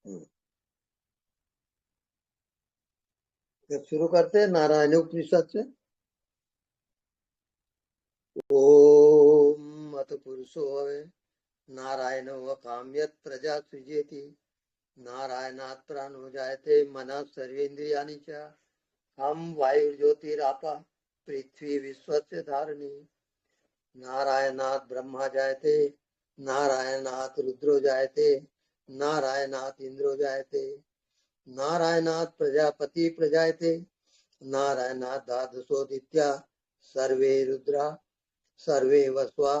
तो शुरू करते हैं नारायण उपनिषद से। ओम अथ पुरुषो हवे नारायणो काम्यत् प्रजा सृजेति नारायणात् प्राणो जायते मनः सर्वेन्द्रियाणि च हम वायुर्ज्योतिरापः पृथ्वी विश्वस्य धारिणी नारायणात् ब्रह्मा जायते नारायणात् रुद्रो जायते नारायणात् इंद्रो जायते नारायणात् प्रजापति प्रजायते नारायणात् द्वादशोदित्या सर्वे रुद्रा सर्वे वस्वा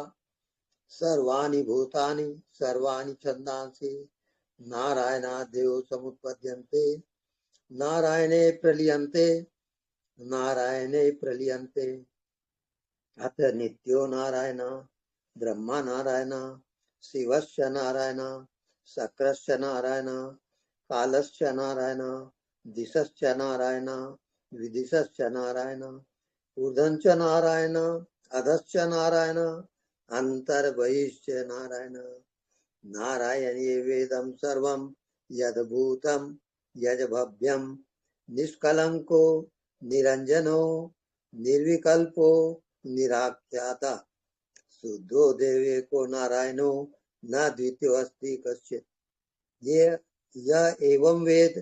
सर्वाणि भूतानि सर्वाणि छन्दांसि नारायणात् देव समुत्पद्यन्ते नारायणे प्रलीयन्ते नारायणे प्रलीयन्ते अथ नित्यो नारायण ब्रह्मा नारायण शिवस्य नारायण शक्रस्य नारायण कालस्य नारायण दिशश्च नारायण विदिशश्च नारायण ऊर्ध्वश्च नारायण अधश्च नारायण अंतर्बहिश्च नारायण नारायणे वेदं सर्वं यद्भूतं यद्भव्यं निष्कलंको निरंजनो निर्विकल्पो निराख्याता शुद्धो देवेको नारायणो न द्वितीयो अस्ति कश्चित् ये यह एवं वेद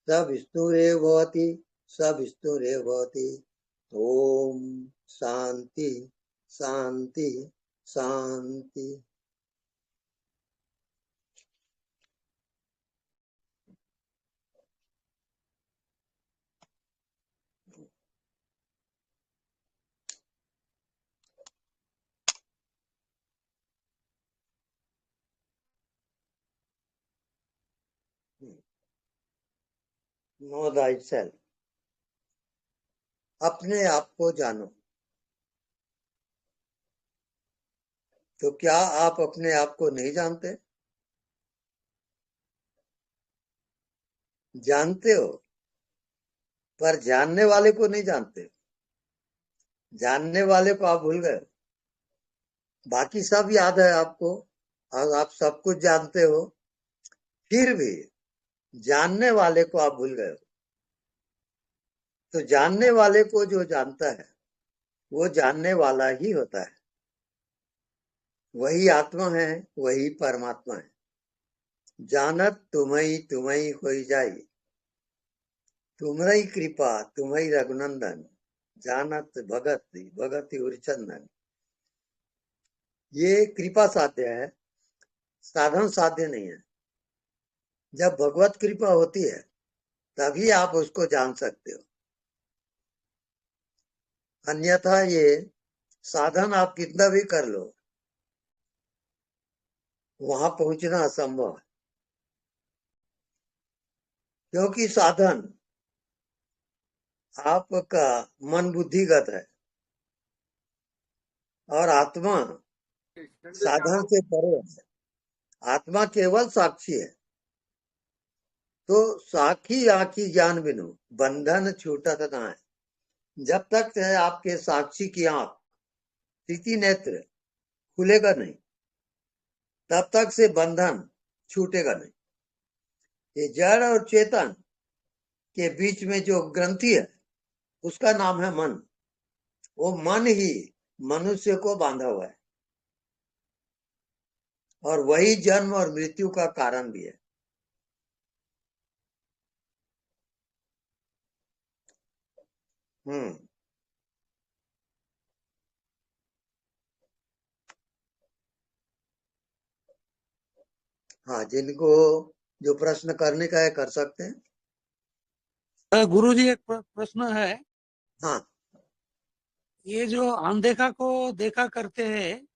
स विष्णुरेव भवति स विष्णुरेव भवति। ओम शांति शांति शांति। नो thyself, अपने आप को जानो। तो क्या आप अपने आप को नहीं जानते? जानते हो, पर जानने वाले को नहीं जानते। जानने वाले को आप भूल गए। बाकी सब याद है आपको और आप सब कुछ जानते हो, फिर भी जानने वाले को आप भूल गए। तो जानने वाले को जो जानता है वो जानने वाला ही होता है। वही आत्मा है, वही परमात्मा है। जानत तुम्हें तुम्हें होई जाई, तुम्हारी कृपा तुम्हारी रघुनंदन, जानत भगत भगति उरचंदन। ये कृपा साध्य है, साधन साध्य नहीं है। जब भगवत कृपा होती है तभी आप उसको जान सकते हो, अन्यथा ये साधन आप कितना भी कर लो वहां पहुंचना असंभव है। क्योंकि साधन आपका मन बुद्धिगत है और आत्मा साधन से परे है। आत्मा केवल साक्षी है। तो साखी आखी ज्ञान बिनु बंधन छूटत ना है। जब तक है आपके साक्षी की आंख स्थिति नेत्र खुलेगा नहीं, तब तक से बंधन छूटेगा नहीं। ये जड़ और चेतन के बीच में जो ग्रंथि है उसका नाम है मन। वो मन ही मनुष्य को बांधा हुआ है और वही जन्म और मृत्यु का कारण भी है। हाँ, जिनको जो प्रश्न करने का है कर सकते हैं। गुरुजी एक प्रश्न है। हाँ, ये जो अनदेखा को देखा करते हैं,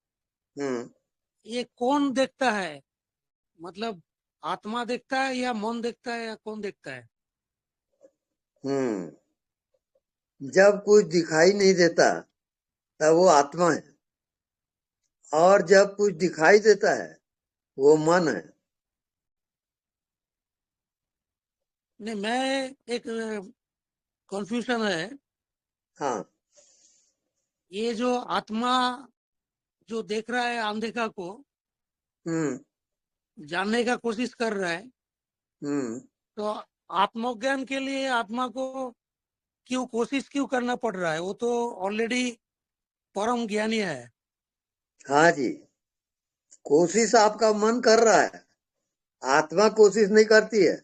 ये कौन देखता है? मतलब आत्मा देखता है या मन देखता है या कौन देखता है? जब कुछ दिखाई नहीं देता तब वो आत्मा है, और जब कुछ दिखाई देता है वो मन है। नहीं, मैं एक कंफ्यूजन है। हाँ, ये जो आत्मा जो देख रहा है अनदेखा को, जानने का कोशिश कर रहा है, तो आत्मज्ञान के लिए आत्मा को क्यों कोशिश क्यों करना पड़ रहा है? वो तो ऑलरेडी परम ज्ञानी है। हाँ जी, कोशिश आपका मन कर रहा है, आत्मा कोशिश नहीं करती है।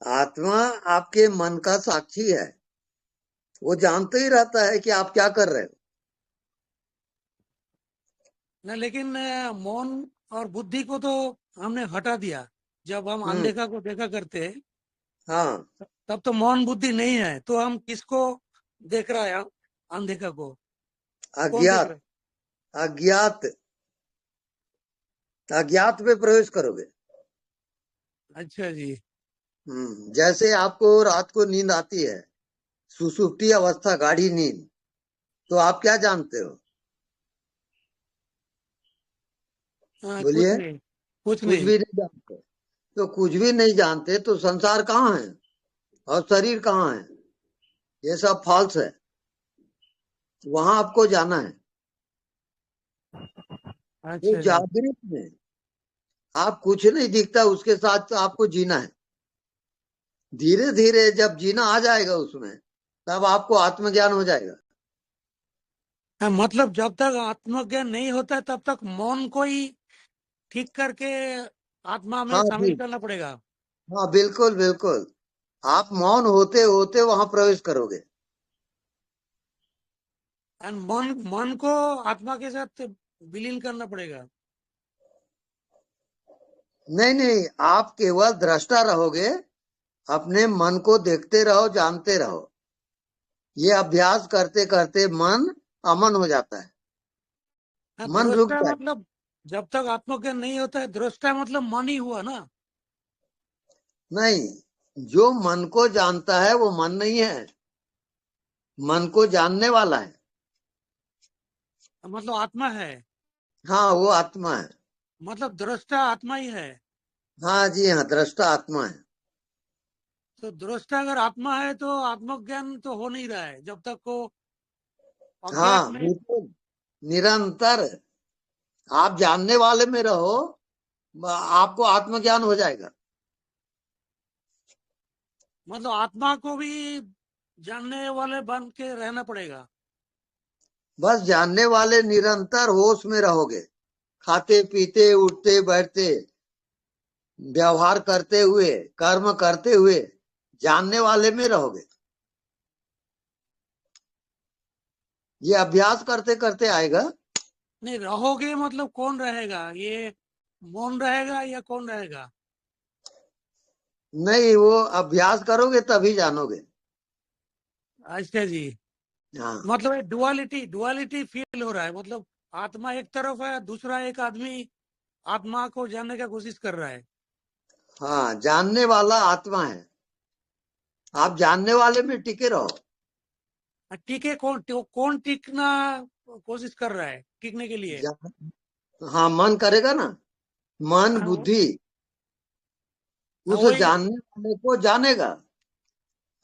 आत्मा आपके मन का साक्षी है, वो जानते ही रहता है कि आप क्या कर रहे हो। ना, लेकिन मौन और बुद्धि को तो हमने हटा दिया। जब हम हम्म। अनदेखा को देखा करते हैं, हाँ, तब तो मौन बुद्धि नहीं है, तो हम किसको देख रहा है? अनदेखा को कौन देख अज्ञात, रहा है? अज्ञात, अज्ञात में प्रवेश करोगे। अच्छा जी। जैसे आपको रात को नींद आती है, सुषुप्ति अवस्था, गाढ़ी नींद, तो आप क्या जानते हो? हाँ, कुछ बोलिए। नहीं, कुछ कुछ नहीं। भी नहीं जानते। तो कुछ भी नहीं जानते तो संसार कहाँ है और शरीर कहाँ है? ये सब फॉल्स है, वहां आपको जाना है। वो अच्छा जी। जागृत में आप कुछ नहीं दिखता, उसके साथ तो आपको जीना है। धीरे धीरे जब जीना आ जाएगा उसमें, तब आपको आत्मज्ञान हो जाएगा। हाँ, मतलब जब तक आत्मज्ञान नहीं होता तब तक मौन को ही ठीक करके आत्मा में हाँ शामिल जी, करना पड़ेगा। हाँ बिल्कुल बिल्कुल। आप मौन होते होते वहां प्रवेश करोगे। और मन मन को आत्मा के साथ विलीन करना पड़ेगा। नहीं नहीं, आप केवल दृष्टा रहोगे, अपने मन को देखते रहो, जानते रहो। ये अभ्यास करते करते मन अमन हो जाता है, हाँ, मन रुक दृष्टा जाए। मतलब जब तक आत्मज्ञान नहीं होता है, दृष्टा मतलब मन ही हुआ ना। नहीं, जो मन को जानता है वो मन नहीं है, मन को जानने वाला है। मतलब आत्मा है, हाँ, वो आत्मा है। मतलब दृष्टा आत्मा ही है। हाँ जी, हाँ, दृष्टा आत्मा है। तो दृष्टा अगर आत्मा है तो आत्मज्ञान तो हो नहीं रहा है जब तक वो अज्ञात हाँ में। बिल्कुल, निरंतर आप जानने वाले में रहो, आपको आत्मज्ञान हो जाएगा। मतलब आत्मा को भी जानने वाले बन के रहना पड़ेगा। बस जानने वाले, निरंतर होश में रहोगे, खाते पीते उठते बैठते, व्यवहार करते हुए, कर्म करते हुए, जानने वाले में रहोगे। ये अभ्यास करते करते आएगा। नहीं रहोगे मतलब कौन रहेगा? ये मौन रहेगा या कौन रहेगा? नहीं, वो अभ्यास करोगे तभी जानोगे। अच्छा जी। हाँ, मतलब ये डुअलिटी डुअलिटी फील हो रहा है, मतलब आत्मा एक तरफ है, दूसरा एक आदमी आत्मा को जानने का कोशिश कर रहा है। हाँ, जानने वाला आत्मा है, आप जानने वाले में टिके रहो। ठीक है, कौन टिकना कोशिश कर रहा है टिकने के लिए? हाँ, मन करेगा ना, मन हाँ, बुद्धि उस वही। जानने वाले को जानेगा,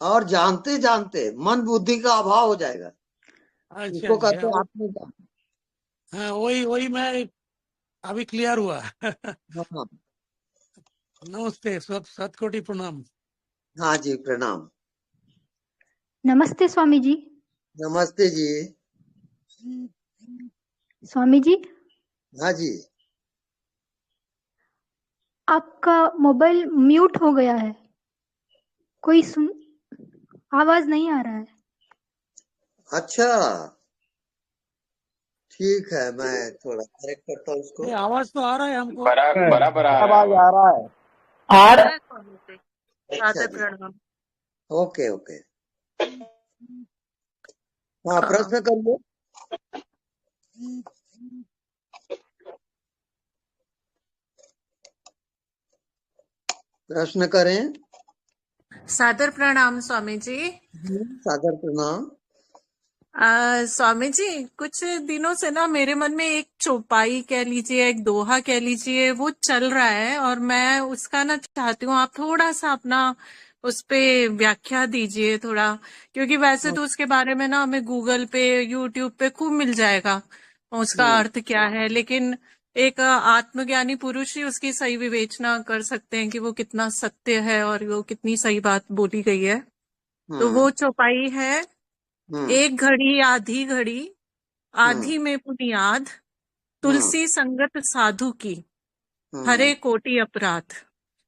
और जानते जानते मन बुद्धि का अभाव हो जाएगा। अच्छा इसको जी। कहते हैं आत्मज्ञान। हाँ, वही वही मैं अभी क्लियर हुआ। हाँ। नमस्ते, सतकोटि प्रणाम। हाँ जी, प्रणाम। नमस्ते स्वामी जी। नमस्ते जी। स्वामी जी, हाँ जी। आपका मोबाइल म्यूट हो गया है, कोई सुन आवाज नहीं आ रहा है। अच्छा, ठीक है, मैं थोड़ा करेक्ट करता हूँ उसको। नहीं, आवाज तो आ रहा है हमको। बराबर आ रहा आवाज है। आ रहा है। आ रहा है स्वामी जी। अच्छा सादर जी, प्रणाम। Okay okay. हाँ, हाँ, प्रश्न करिए। प्रश्न करें। सादर प्रणाम स्वामी जी। सादर प्रणाम। स्वामी जी, कुछ दिनों से ना मेरे मन में एक चौपाई कह लीजिए, एक दोहा कह लीजिए, वो चल रहा है और मैं उसका ना चाहती हूँ आप थोड़ा सा अपना उस पे व्याख्या दीजिए थोड़ा, क्योंकि वैसे तो उसके बारे में ना हमें गूगल पे यूट्यूब पे खूब मिल जाएगा उसका हम्म, अर्थ क्या है, लेकिन एक आत्मज्ञानी पुरुष ही उसकी सही विवेचना कर सकते हैं कि वो कितना सत्य है और वो कितनी सही बात बोली गई है। तो वो चौपाई है, एक घड़ी आधी घड़ी आधी में बुनियाद, तुलसी संगत साधु की हरे कोटि अपराध,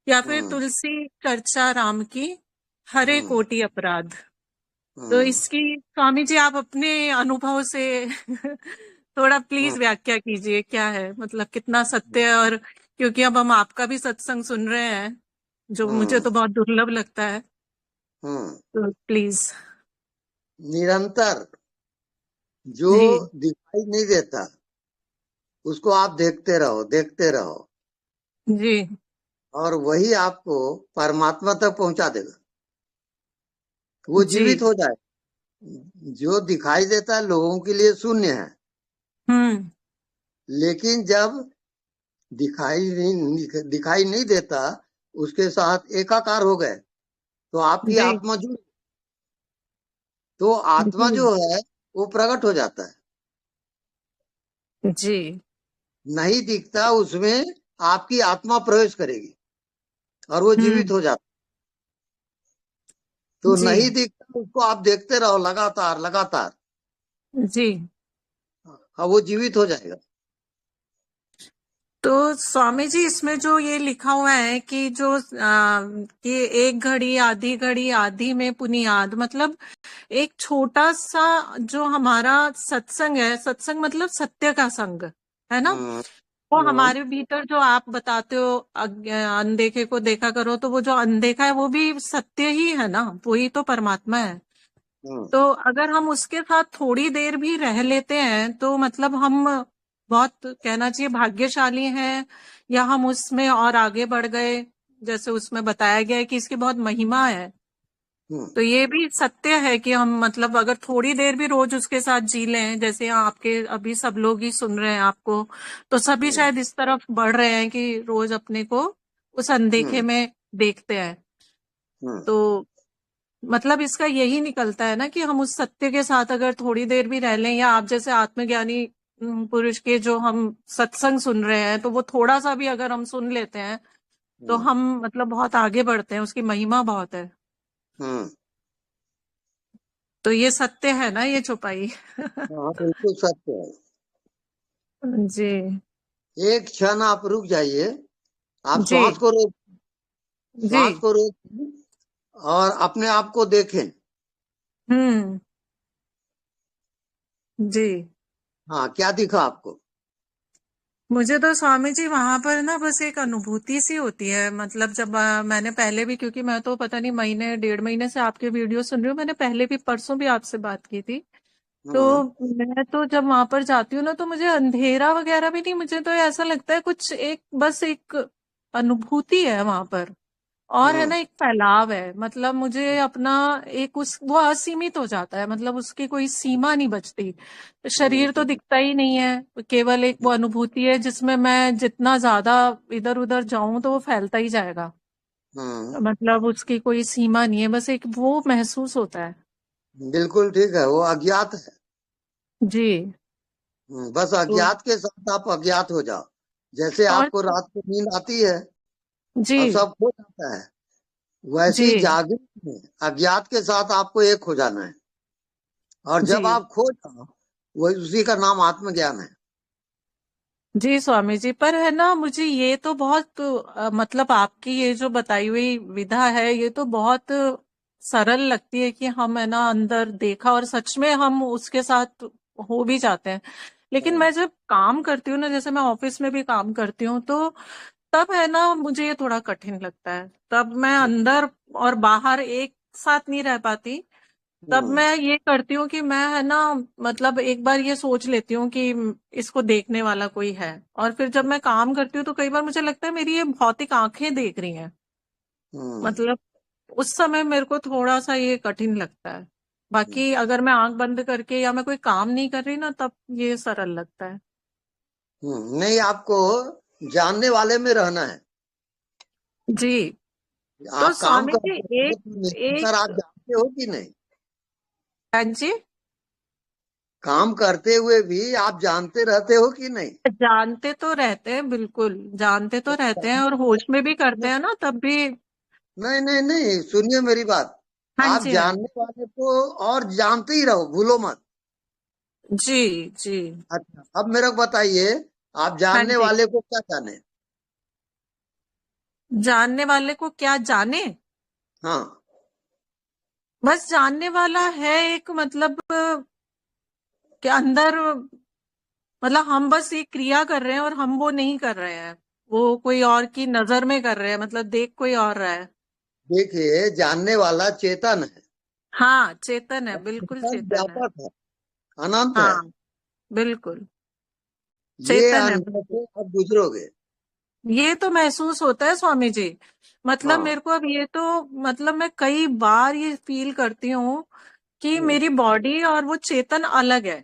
या फिर तुलसी चर्चा राम की हरे कोटि अपराध। तो इसकी स्वामी जी आप अपने अनुभव से थोड़ा प्लीज व्याख्या कीजिए, क्या है मतलब कितना सत्य है। और क्योंकि अब हम आपका भी सत्संग सुन रहे हैं जो मुझे तो बहुत दुर्लभ लगता है, तो प्लीज। निरंतर जो जी दिखाई नहीं देता उसको आप देखते रहो, देखते रहो, जी और वही आपको परमात्मा तक पहुंचा देगा। वो जी। जीवित हो जाए। जो दिखाई देता है लोगों के लिए शून्य है, हम्म। लेकिन जब दिखाई नहीं देता उसके साथ एकाकार हो गए तो आपकी जी आत्मा जुड़, तो आत्मा जी जो है वो प्रकट हो जाता है। जी नहीं दिखता उसमें आपकी आत्मा प्रवेश करेगी और वो जीवित हो जाता। तो जी नहीं दिखता उसको आप देखते रहो लगातार लगातार, जी। हाँ वो जीवित हो जाएगा। तो स्वामी जी इसमें जो ये लिखा हुआ है कि जो कि एक घड़ी आधी में पुनियाद, मतलब एक छोटा सा जो हमारा सत्संग है, सत्संग मतलब सत्य का संग है ना, हम्म, वो हमारे भीतर जो आप बताते हो अनदेखे को देखा करो, तो वो जो अनदेखा है वो भी सत्य ही है ना, वही तो परमात्मा है। हम्म, तो अगर हम उसके साथ थोड़ी देर भी रह लेते हैं तो मतलब हम बहुत कहना चाहिए भाग्यशाली हैं, या हम उसमें और आगे बढ़ गए। जैसे उसमें बताया गया है कि इसकी बहुत महिमा है। हम्म, तो ये भी सत्य है कि हम मतलब अगर थोड़ी देर भी रोज उसके साथ जी लें, जैसे यहाँ आपके अभी सब लोग ही सुन रहे हैं आपको, तो सभी हम्म, शायद इस तरफ बढ़ रहे हैं कि रोज अपने को उस अनदेखे हम्म, में देखते हैं। हम्म, तो मतलब इसका यही निकलता है ना कि हम उस सत्य के साथ अगर थोड़ी देर भी रह लें, या आप जैसे आत्मज्ञानी पुरुष के जो हम सत्संग सुन रहे हैं, तो वो थोड़ा सा भी अगर हम सुन लेते हैं तो हम्म, हम मतलब बहुत आगे बढ़ते हैं, उसकी महिमा बहुत है। हम्म। तो ये सत्य है ना ये चौपाई। हाँ बिल्कुल सत्य है। जी एक क्षण आप रुक जाइए, आप जी जी। श्वास को रोक और अपने आप को देखें। हम्म। जी। हाँ क्या दिखा आपको? मुझे तो स्वामी जी वहां पर ना बस एक अनुभूति सी होती है, मतलब जब मैंने पहले भी, क्योंकि मैं तो पता नहीं महीने डेढ़ महीने से आपके वीडियो सुन रही हूँ, मैंने पहले भी परसों भी आपसे बात की थी। तो हम्म, मैं तो जब वहां पर जाती हूँ ना तो मुझे अंधेरा वगैरह भी नहीं, मुझे तो ऐसा लगता है कुछ एक बस एक अनुभूति है वहां पर। और है हम्म, ना एक फैलाव है, मतलब मुझे अपना एक उस वो असीमित हो जाता है, मतलब उसकी कोई सीमा नहीं बचती। शरीर तो हम्म, दिखता ही नहीं है, केवल एक वो अनुभूति है जिसमें मैं जितना ज्यादा इधर उधर जाऊं तो वो फैलता ही जाएगा। हम्म, मतलब उसकी कोई सीमा नहीं है, बस एक वो महसूस होता है। बिल्कुल ठीक है, वो अज्ञात है। जी। बस तो अज्ञात के साथ आप अज्ञात हो जाओ। जैसे और आपको रात को नींद आती है जी और सब खो जाता है, वैसे जी ही जागृत में अज्ञात के साथ आपको एक हो जाना है। और जी जब आप खो जाओ वही उसी का नाम आत्मज्ञान है। जी स्वामी जी, पर है ना मुझे ये तो बहुत मतलब आपकी ये जो बताई हुई विधा है ये तो बहुत सरल लगती है कि हम है ना अंदर देखा और सच में हम उसके साथ हो भी जाते हैं। लेकिन हम्म, मैं जब काम करती हूँ ना, जैसे मैं ऑफिस में भी काम करती हूँ, तो तब है ना मुझे ये थोड़ा कठिन लगता है, तब मैं अंदर और बाहर एक साथ नहीं रह पाती। तब हम्म, मैं ये करती हूँ कि मैं है ना मतलब एक बार ये सोच लेती हूँ कि इसको देखने वाला कोई है, और फिर जब मैं काम करती हूँ तो कई बार मुझे लगता है मेरी ये भौतिक आंखें देख रही हैं। हम्म, मतलब उस समय मेरे को थोड़ा सा ये कठिन लगता है। बाकी अगर मैं आंख बंद करके या मैं कोई काम नहीं कर रही ना तब ये सरल लगता है। नहीं, आपको जानने वाले में रहना है। जी। तो आप काम स्वामी जी करते हो एक तो निरंतर आप एक जानते हो कि नहीं? हाँ जी काम करते हुए भी आप जानते रहते हो कि नहीं? जानते तो रहते हैं, बिल्कुल जानते तो रहते हैं, और होश में भी करते हैं ना तब भी। नहीं नहीं नहीं, सुनिए मेरी बात। हाँ आप जी, हाँ जानने वाले को और जानते ही रहो, भूलो मत। जी, जी। अच्छा, अब मेरे को बताइए, आप हाँ जानने जी, वाले को क्या जाने? जानने वाले को क्या जाने? हाँ। बस जानने वाला है एक, मतलब के अंदर, मतलब हम बस ये क्रिया कर रहे हैं और हम वो नहीं कर रहे हैं, वो कोई और की नजर में कर रहे हैं, मतलब देख कोई और रहा है। देखिए, जानने वाला चेतन है। हाँ, चेतन है, बिल्कुल चेतन चेतन है। व्यापक है, अनंत है। हाँ, बिल्कुल ये चेतन है, अनुभव बिल्कुल। से अब गुजरोगे। ये तो महसूस होता है स्वामी जी। मतलब हाँ। मेरे को अब ये तो, मतलब मैं कई बार ये फील करती हूँ कि हम्म मेरी बॉडी और वो चेतन अलग है।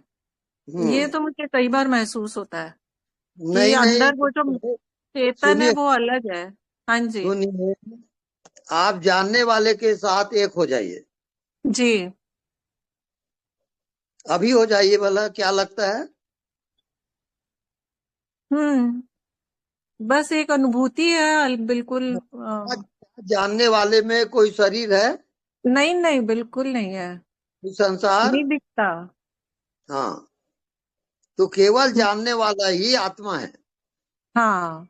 ये हम्म। तो मुझे कई बार महसूस होता है कि नहीं नहीं, अंदर वो जो चेतन है सुनिए वो अलग है। हाँ जी, सुनिए, आप जानने वाले के साथ एक हो जाइए। जी। अभी हो जाइए, भला क्या लगता है? हम्म। बस एक अनुभूति है, बिल्कुल आज जानने वाले में कोई शरीर है? नहीं नहीं, बिल्कुल नहीं है। कोई संसार? नहीं दिखता। हाँ, तो केवल जानने वाला ही आत्मा है। हाँ,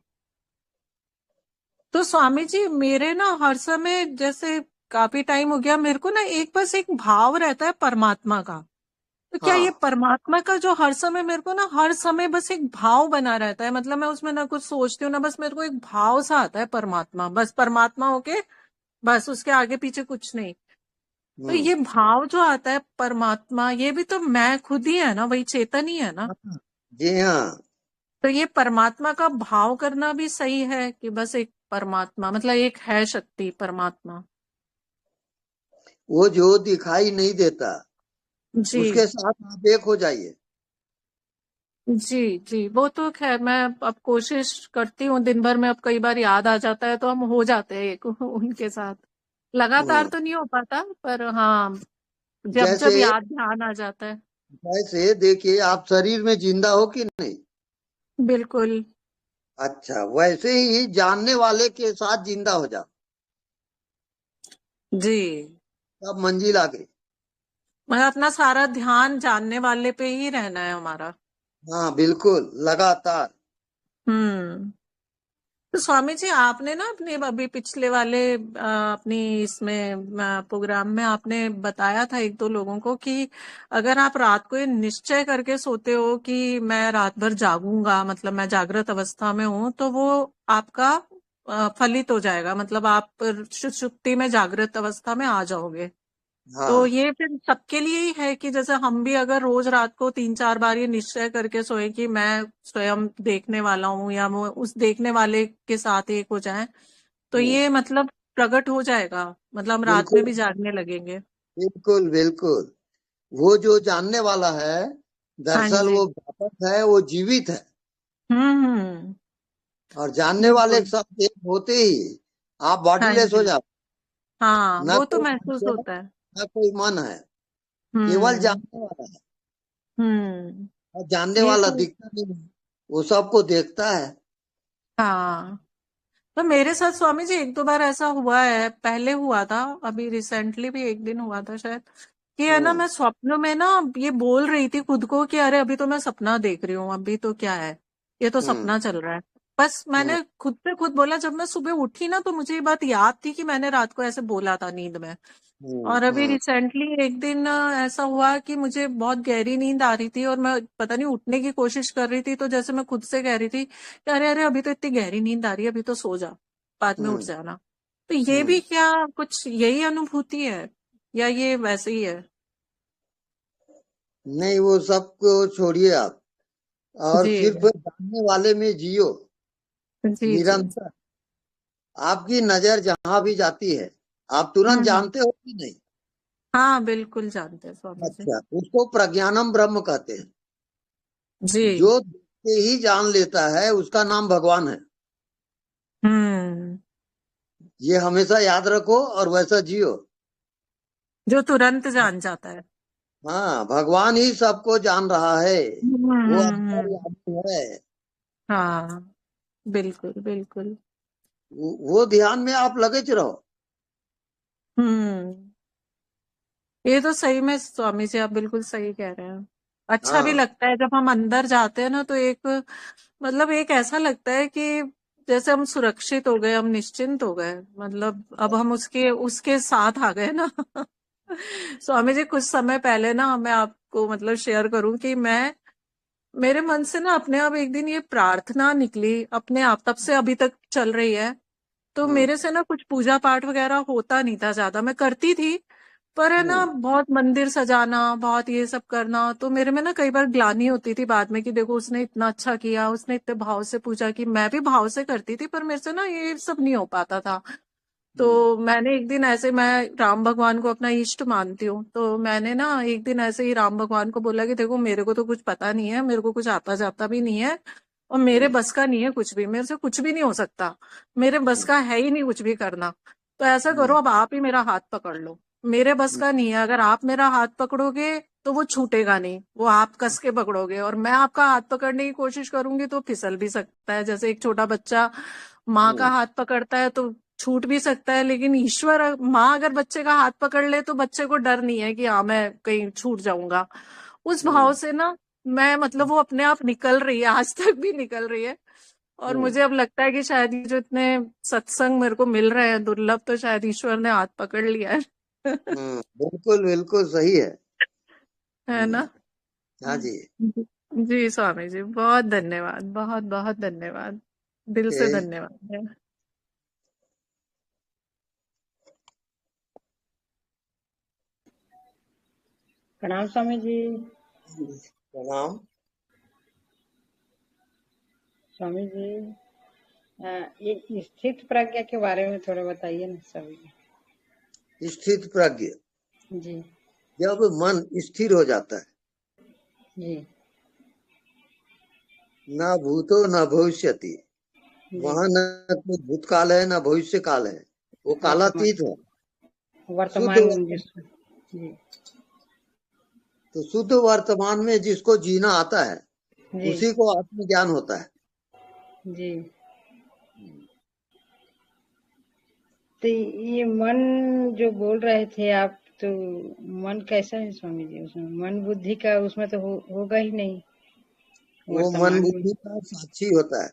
तो स्वामी जी मेरे ना हर समय, जैसे काफी टाइम हो गया मेरे को ना, एक बस एक भाव रहता है परमात्मा का। तो क्या ये हाँ। परमात्मा का जो हर समय मेरे को ना, हर समय बस एक भाव बना रहता है, मतलब मैं उसमें ना कुछ सोचती हूँ ना, बस मेरे को एक भाव सा आता है परमात्मा, बस परमात्मा होके, बस उसके आगे पीछे कुछ नहीं। तो हम्म। ये भाव जो आता है परमात्मा, ये भी तो मैं खुद ही है ना, वही चेतन ही है ना। जी हाँ। तो ये परमात्मा का भाव करना भी सही है कि बस एक परमात्मा, मतलब एक है शक्ति परमात्मा। वो जो दिखाई नहीं देता, जी, उसके साथ आप एक हो जाइए। जी, जी, वो तो खैर मैं अब कोशिश करती हूँ दिन भर में, अब कई बार याद आ जाता है तो हम हो जाते हैं एक उनके साथ। लगातार हम्म। तो नहीं हो पाता, पर हाँ, जब जैसे जब याद ध्यान आ जाता है। जैसे देखिए, आप शरीर में जिंदा हो कि नहीं? बिल्कुल। अच्छा, वैसे ही जानने वाले के साथ जिंदा हो जाओ, जी, तब मंजिल आ गई। मतलब अपना सारा ध्यान जानने वाले पे ही रहना है हमारा। हाँ बिल्कुल, लगातार। हम्म। तो स्वामी जी आपने ना अपने अभी पिछले वाले अपनी इसमें प्रोग्राम में आपने बताया था एक दो लोगों को कि अगर आप रात को ये निश्चय करके सोते हो कि मैं रात भर जागूंगा, मतलब मैं जागृत अवस्था में हूं, तो वो आपका फलित हो जाएगा, मतलब आप सुषुप्ति में जागृत अवस्था में आ जाओगे। तो हाँ। ये फिर सबके लिए ही है कि जैसे हम भी अगर रोज रात को 3-4 बार ये निश्चय करके सोए कि मैं स्वयं देखने वाला हूँ, या वो उस देखने वाले के साथ एक हो जाए, तो हम्म, ये मतलब प्रकट हो जाएगा, मतलब हम रात में बिल्कुल भी जागने लगेंगे। बिल्कुल बिल्कुल। वो जो जानने वाला है, हाँ दरअसल जी। वो व्यापक है, वो जीवित है। हम्म। और जानने वाले के बिल्कुल। साथ एक होते ही आप हाँ बॉडीलेस हो जी। जाओ। हाँ, न वो तो कोई महसूस संज्ञा, होता है। न कोई मन है, केवल हम्म। जानने वाला है। हम्म। और जानने ये वाला तो, दिखता नहीं है, वो सबको देखता है। हाँ, तो मेरे साथ स्वामी जी एक दो बार ऐसा हुआ है, पहले हुआ था, अभी रिसेंटली भी एक दिन हुआ था शायद, कि है ना, हम्म मैं स्वप्न में ना ये बोल रही थी खुद को कि अरे अभी तो मैं सपना देख रही हूँ, अभी तो क्या है, ये तो हम्म सपना चल रहा है। बस हम्म मैंने खुद से खुद बोला, जब मैं सुबह उठी ना तो मुझे ये बात याद थी कि मैंने रात को ऐसे बोला था नींद में। और अभी हम्म रिसेंटली एक दिन ऐसा हुआ कि मुझे बहुत गहरी नींद आ रही थी और मैं पता नहीं उठने की कोशिश कर रही थी, तो जैसे मैं खुद से कह रही थी कि अरे अरे अभी तो इतनी गहरी नींद आ रही है, अभी तो सो जा, बाद में उठ हम्म जाना। तो ये भी हम्म। क्या कुछ यही अनुभूति है, या ये वैसे ही है? नहीं, वो सबको छोड़िए आप, और जी, सिर्फ जानने वाले में जियो, जी, जी। निरंतर। आपकी नजर जहां भी जाती है, आप तुरंत हम्म। जानते हो कि नहीं? हाँ, बिल्कुल जानते हैं स्वामी जी। अच्छा, उसको प्रज्ञानम ब्रह्म कहते हैं। जी। जो देखते ही जान लेता है, उसका नाम भगवान है। हम्म। ये हमेशा याद रखो और वैसा जियो। जो तुरंत जान जाता है। हाँ, भगवान ही सबको जान रहा है, वो हम्म। अंतर्यामी है। हाँ, बिल्कुल बिल्कुल। वो ध्यान में आप लगे रहो। हम्म। ये तो सही में स्वामी जी आप बिल्कुल सही कह रहे हैं। अच्छा भी हाँ। लगता है जब हम अंदर जाते हैं ना, तो एक मतलब एक ऐसा लगता है कि जैसे हम सुरक्षित हो गए, हम निश्चिंत हो गए, मतलब अब हम उसके उसके साथ आ गए ना। स्वामी जी कुछ समय पहले ना मैं आपको मतलब शेयर करूं कि मैं मेरे मन से ना अपने आप एक दिन ये प्रार्थना निकली अपने आप, तब से अभी तक चल रही है। तो हम्म। मेरे से ना कुछ पूजा पाठ वगैरह होता नहीं था, ज्यादा मैं करती थी पर है ना, हम्म। बहुत मंदिर सजाना, बहुत ये सब करना, तो मेरे में ना कई बार ग्लानि होती थी बाद में कि देखो उसने इतना अच्छा किया, उसने इतने भाव से पूजा की। मैं भी भाव से करती थी पर मेरे से ना ये सब नहीं हो पाता था। हम्म। तो मैंने एक दिन ऐसे, मैं राम भगवान को अपना इष्ट मानती हूँ, तो मैंने ना एक दिन ऐसे ही राम भगवान को बोला कि देखो मेरे को तो कुछ पता नहीं है, मेरे को कुछ आता जाता भी नहीं है, और मेरे हम्म। बस का नहीं है कुछ भी, मेरे से कुछ भी नहीं हो सकता, मेरे बस हम्म। का है ही नहीं कुछ भी करना। तो ऐसा करो हम्म। अब आप ही मेरा हाथ पकड़ लो, मेरे बस का नहीं है, अगर आप मेरा हाथ पकड़ोगे तो वो छूटेगा नहीं, वो आप कस के पकड़ोगे, और मैं आपका हाथ पकड़ने की कोशिश करूंगी तो फिसल भी सकता है, जैसे एक छोटा बच्चा माँ का हम्म। हाथ पकड़ता है तो छूट भी सकता है, लेकिन ईश्वर माँ अगर बच्चे का हाथ पकड़ ले तो बच्चे को डर नहीं है कि हाँ मैं कहीं छूट जाऊंगा। उस भाव हम्म। से ना मैं मतलब वो अपने आप निकल रही है, आज तक भी निकल रही है। और हम्म। मुझे अब लगता है कि शायद ये जो इतने सत्संग मेरे को मिल रहे हैं दुर्लभ, तो शायद ईश्वर ने हाथ पकड़ लिया है। बिल्कुल बिल्कुल सही है। है हम्म। ना। हाँ जी। जी स्वामी जी बहुत धन्यवाद, बहुत बहुत धन्यवाद, दिल से ओके। धन्यवाद है। प्रणाम स्वामी जी। प्रणाम। स्वामी जी, ये स्थित प्रज्ञा के बारे में थोड़ा बताइए ना स्वामी स्थित प्रज्ञ, जी। जब मन स्थिर हो जाता है, जी ना भूतो न भविष्यति, जी। वहां न कोई भूतकाल है न भविष्य काल है, वो वर्तमान, कालातीत है, शुद्ध वर्तमान वर्तमान। जी तो शुद्ध वर्तमान में जिसको जीना आता है जी उसी को आत्मज्ञान होता है। जी। तो ये मन जो बोल रहे थे आप, तो मन कैसा है स्वामी जी? उसमें मन बुद्धि का उसमें तो होगा ही नहीं वो मन वर्तमान में। बुद्धि का साक्षी होता है,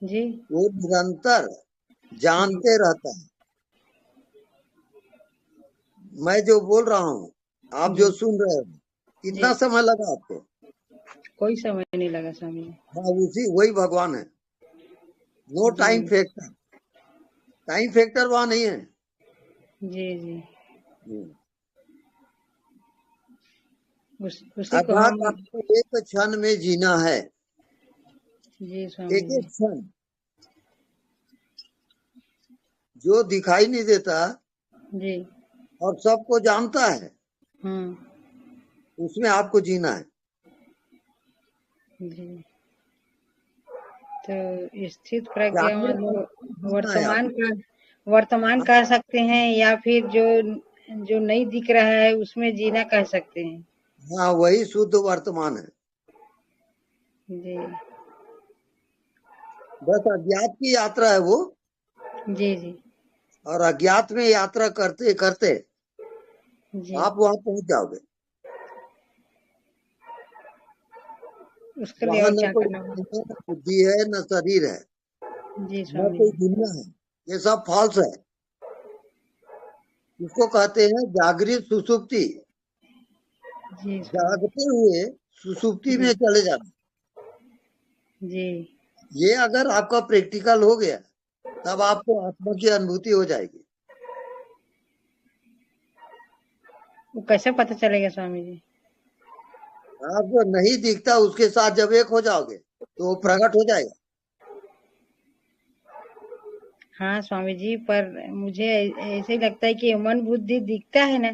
जी वो निरंतर जी जानते रहता है। मैं जो बोल रहा हूँ, आप जी जो सुन रहे हो, कितना जी। समय लगा आपको? कोई समय नहीं लगा स्वामी जी। हाँ, उसी वही भगवान है। नो जी टाइम फैक्टर, टाइम फैक्टर वहां नहीं है। जी जी। हम्म। उसी को अर्थात हम। आपको एक क्षण में जीना है, जी स्वामी एक जी। एक क्षण। जो दिखाई नहीं देता जी और सबको जानता है, हम्म। उसमें आपको जीना है। जी। तो स्थित प्रज्ञा जानने का मतलब जीना है वर्तमान आपको। का, वर्तमान हाँ। कह सकते हैं, या फिर जो जो नहीं दिख रहा है उसमें जीना कह सकते हैं। हाँ, वही शुद्ध वर्तमान है। जी बस अज्ञात की यात्रा है वो, जी जी और अज्ञात में यात्रा करते करते जी। आप वहां पहुंच जाओगे। उसके लिए वहां और न क्या कोई करना होगा? मन है, न बुद्धि है, न शरीर है, जी न स्वामी कोई जी। दुनिया है। ये सब फॉल्स है। इसको कहते हैं जागृत सुसुप्ति। जी स्वामी जागते हुए सुसुप्ति में जी चले जाना। जी। ये अगर आपका प्रैक्टिकल हो गया, तब आपको आत्मा की अनुभूति हो जाएगी। वो कैसे पता चलेगा स्वामी जी? आपको नहीं दिखता, उसके साथ जब एक हो जाओगे तो वो प्रकट हो जाएगा। हाँ स्वामी जी, पर मुझे ऐसे ही लगता है कि मन बुद्धि दिखता है ना,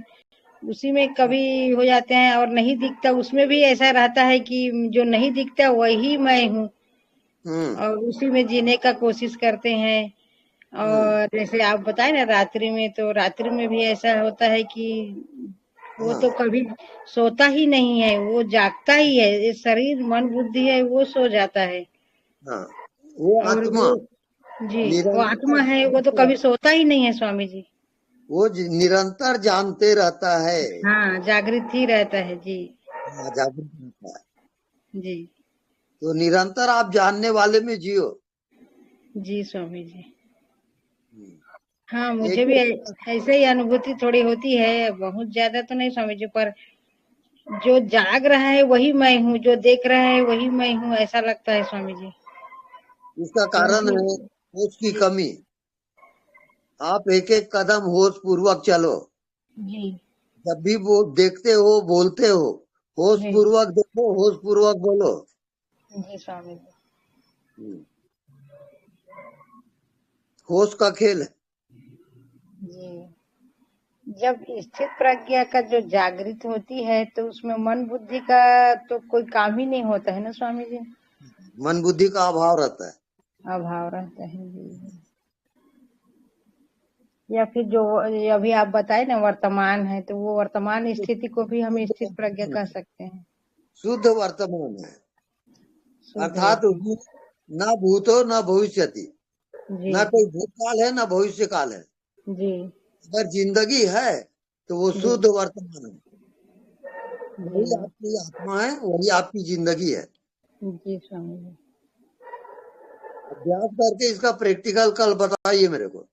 उसी में कभी हो जाते हैं, और नहीं दिखता उसमें भी ऐसा रहता है कि जो नहीं दिखता वही मैं हूँ, हम्म। और उसी में जीने का कोशिश करते हैं। हम्म। और जैसे आप बताए ना रात्रि में, तो रात्रि में भी ऐसा होता है कि वो हाँ तो कभी सोता ही नहीं है, वो जागता ही है। ये शरीर मन बुद्धि है वो सो जाता है, हाँ, वो और आत्मा वो जी वो निरंतर आत्मा है, वो तो जानते कभी रहता, सोता ही नहीं है स्वामी जी। वो निरंतर जानते रहता है। हाँ, जागृत ही रहता है जी। हाँ, जागृत रहता है। जी तो निरंतर आप जानने वाले में जियो। जी स्वामी जी। हम्म, हाँ, मुझे एक भी एक ऐसे ही अनुभूति थोड़ी होती है, बहुत ज्यादा तो नहीं स्वामी जी, पर जो जाग रहा है वही मैं हूँ, जो देख रहा है वही मैं हूँ, ऐसा लगता है स्वामी जी। इसका कारण क्योंकि है होश की जी कमी। आप एक एक कदम होश पूर्वक चलो। जी जब भी वो देखते हो बोलते हो, होश जी पूर्वक देखो, होश पूर्वक बोलो। जी स्वामी जी। हम्म, होश का खेल है। जी जब स्थित प्रज्ञा का जो जागृत होती है तो उसमें मन बुद्धि का तो कोई काम ही नहीं होता है ना स्वामी जी। मन बुद्धि का अभाव रहता है। अभाव रहता है जी। या फिर जो अभी आप बताए ना वर्तमान है, तो वो वर्तमान स्थिति को भी हम शुद्ध स्थित प्रज्ञा वर्तमान कह है। सकते हैं। शुद्ध वर्तमान है, शुद्ध अर्थात वर्तमान। उसमें न भूतो न भविष्यति, जी न कोई भूतकाल है न भविष्य काल है। जी अगर जिंदगी है तो वो जी शुद्ध वर्तमान है। जी वही आपकी आत्मा है, वही आपकी जिंदगी है। जी स्वामी जी। अभ्यास करके इसका प्रैक्टिकल कल बताइए मेरे को।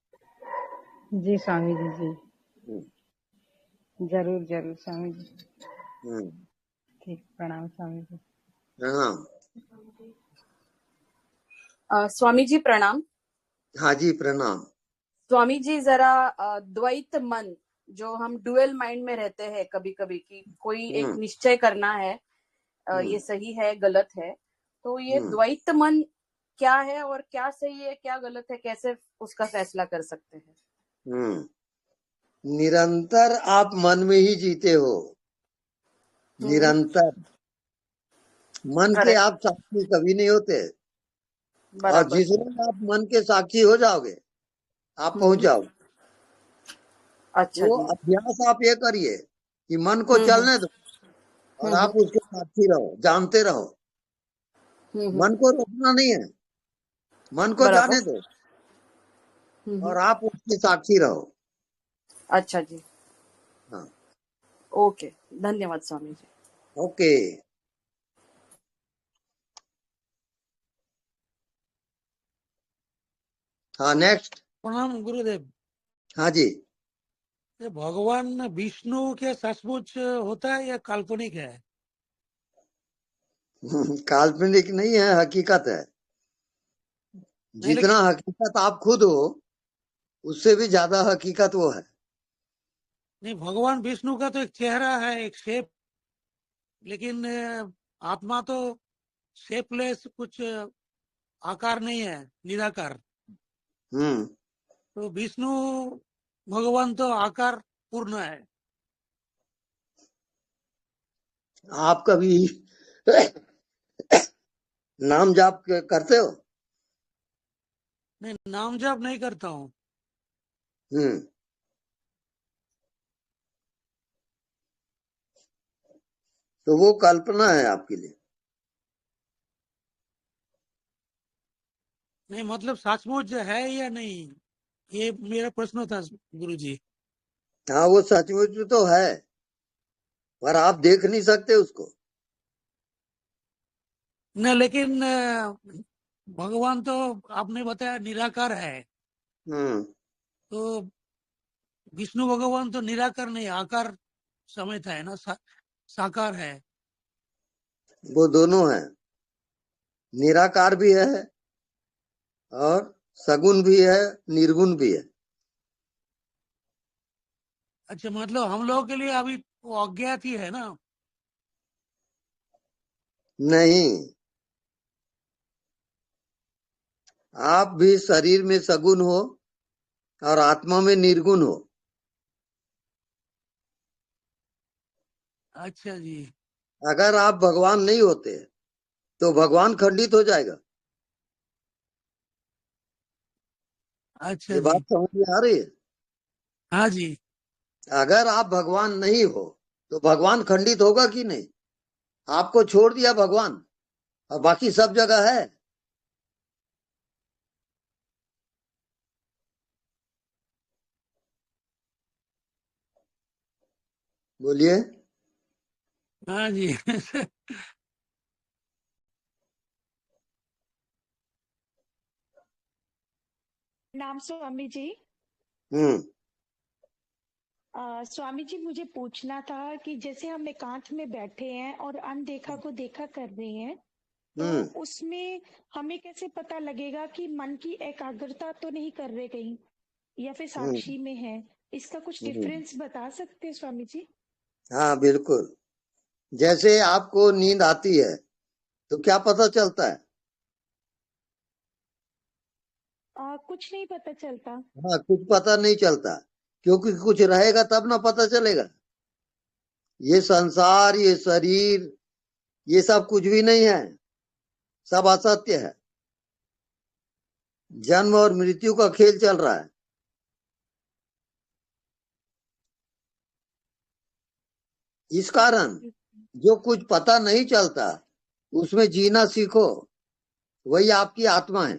जी स्वामी जी जी। हम्म, जरूर जरूर स्वामी जी। हम्म, ठीक, प्रणाम स्वामी जी। प्रणाम। स्वामी जी प्रणाम। हाँ जी प्रणाम। स्वामी जी जरा द्वैत मन, जो हम डुअल माइंड में रहते हैं कभी कभी, कि कोई एक हम्म, निश्चय करना है, हम्म, ये सही है गलत है, तो ये हम्म, द्वैत मन क्या है और क्या सही है क्या गलत है, कैसे उसका फैसला कर सकते हैं? हम्म। निरंतर आप मन में ही जीते हो, निरंतर। मन के करेक्ट। आप साक्षी कभी नहीं होते। और बराबर। जिस दिन आप मन के साक्षी हो जाओगे, आप पहुंच हम्म। जाओगे। अच्छा वो जी। अभ्यास आप ये करिए कि मन को हम्म चलने दो और हम्म आप उसके साक्षी रहो, जानते रहो। हम्म। मन को रोकना नहीं है, मन को बराबर। जाने दो हम्म। और आप उसके साक्षी रहो। अच्छा जी। हाँ, ओके, धन्यवाद स्वामी जी। ओके। हाँ, नेक्स्ट। प्रणाम गुरुदेव। हाँ जी। ये भगवान विष्णु क्या सचमुच होता है या काल्पनिक है? काल्पनिक नहीं है, हकीकत है। नहीं, जितना लेकिन हकीकत आप खुद हो, उससे भी ज्यादा हकीकत वो है। नहीं, भगवान विष्णु का तो एक चेहरा है, एक शेप, लेकिन आत्मा तो शेपलेस, कुछ आकार नहीं है, निराकार। हम्म। तो विष्णु भगवान तो आकार पूर्ण है। आप कभी नाम जाप करते हो? नहीं, नाम जप नहीं करता हूँ। हम्म। तो वो कल्पना है आपके लिए। नहीं, मतलब सचमुच है या नहीं, ये मेरा प्रश्न था गुरुजी। हाँ, वो सचमुच में तो है, पर आप देख नहीं सकते उसको। न, लेकिन भगवान तो आपने बताया निराकार है, हम्म। तो विष्णु भगवान तो निराकार नहीं, आकार समेत है ना, साकार है। वो दोनों है, निराकार भी है और सगुण भी है, निर्गुण भी है। अच्छा, मतलब हम लोगों के लिए अभी वो अज्ञात ही है ना? नहीं, आप भी शरीर में सगुण हो और आत्मा में निर्गुण हो। अच्छा जी। अगर आप भगवान नहीं होते तो भगवान खंडित हो जाएगा। अच्छा ये जी। बात समझ में आ रही है? हाँ जी। अगर आप भगवान नहीं हो तो भगवान खंडित होगा कि नहीं? आपको छोड़ दिया भगवान और बाकी सब जगह है। बोलिए। हाँ जी। नाम स्वामी जी। हम्म। स्वामी जी, मुझे पूछना था कि जैसे हम एकांत में बैठे हैं और अनदेखा को देखा कर रहे हैं, तो उसमें हमें कैसे पता लगेगा कि मन की एकाग्रता तो नहीं कर रहे कहीं, या फिर साक्षी में है? इसका कुछ डिफरेंस बता सकते हैं स्वामी जी? हाँ बिल्कुल। जैसे आपको नींद आती है तो क्या पता चलता है? कुछ नहीं पता चलता। हाँ, कुछ पता नहीं चलता, क्योंकि कुछ रहेगा तब ना पता चलेगा। ये संसार, ये शरीर, ये सब कुछ भी नहीं है, सब असत्य है। जन्म और मृत्यु का खेल चल रहा है। इस कारण जो कुछ पता नहीं चलता उसमें जीना सीखो, वही आपकी आत्मा है।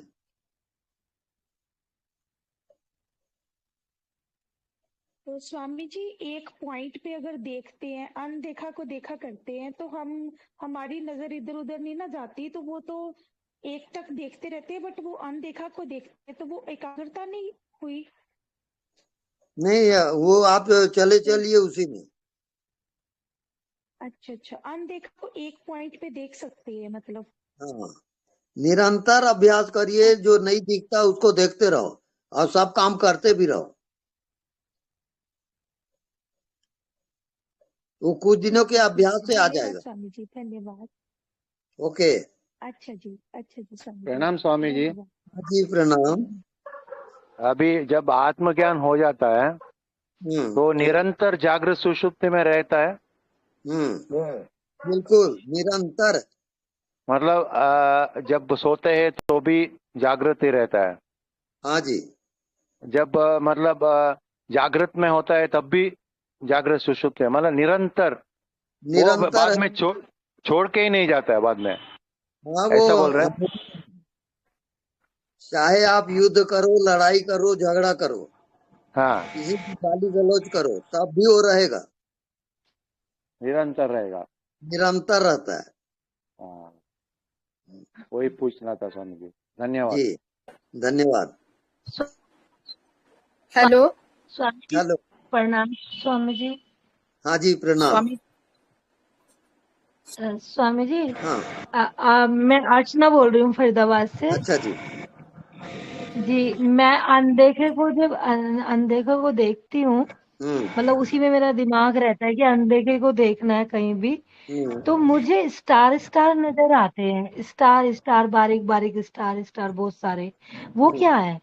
तो स्वामी जी, एक पॉइंट पे अगर देखते हैं, अनदेखा को देखा करते हैं, तो हमारी नजर इधर उधर नहीं ना जाती, तो वो तो एक तक देखते रहते हैं, बट वो अनदेखा को देखते हैं, तो वो एकाग्रता नहीं हुई? नहीं, वो आप चले चलिए उसी में। अच्छा, अनदेखा को एक पॉइंट पे देख सकते हैं मतलब? हाँ, निरंतर अभ्यास करिए, जो नहीं दिखता उसको देखते रहो और सब काम करते भी रहो। वो कुछ दिनों के अभ्यास से आ धन्यवाद जाएगा। स्वामी जी, धन्यवाद। ओके। अच्छा जी स्वामी जी, प्रणाम स्वामी जी। धन्यवाद। जी प्रणाम। अभी जब आत्मज्ञान हो जाता है तो निरंतर जागृत सुषुप्ति में रहता है। बिल्कुल निरंतर। मतलब जब सोते हैं तो भी जागृत ही रहता है। हाँ जी। जब मतलब जागृत में होता है तब भी जागृत सुषुप्ति है, मतलब निरंतर। वो निरंतर बाद में छोड़ के ही नहीं जाता है बाद में। हाँ, ऐसा वो बोल रहे हैं। चाहे आप युद्ध करो, लड़ाई करो, झगड़ा करो, हाँ, किसी की गाली गलौज करो, तब भी वो रहेगा, निरंतर रहेगा। निरंतर रहता है। हाँ, वही पूछना था स्वामी जी। धन्यवाद जी धन्यवाद। Hello Swami ji hello. प्रणाम। स्वामी जी हाँ जी प्रणाम। स्वामी स्वामी जी हाँ मैं अर्चना बोल रही हूँ फरीदाबाद से। अच्छा जी। जी, मैं अनदेखे को देखती हूँ, मतलब उसी में मेरा दिमाग रहता है कि अनदेखे को देखना है कहीं भी, तो मुझे स्टार स्टार नजर आते हैं, स्टार स्टार, बारीक बारीक स्टार स्टार बहुत सारे। वो क्या है?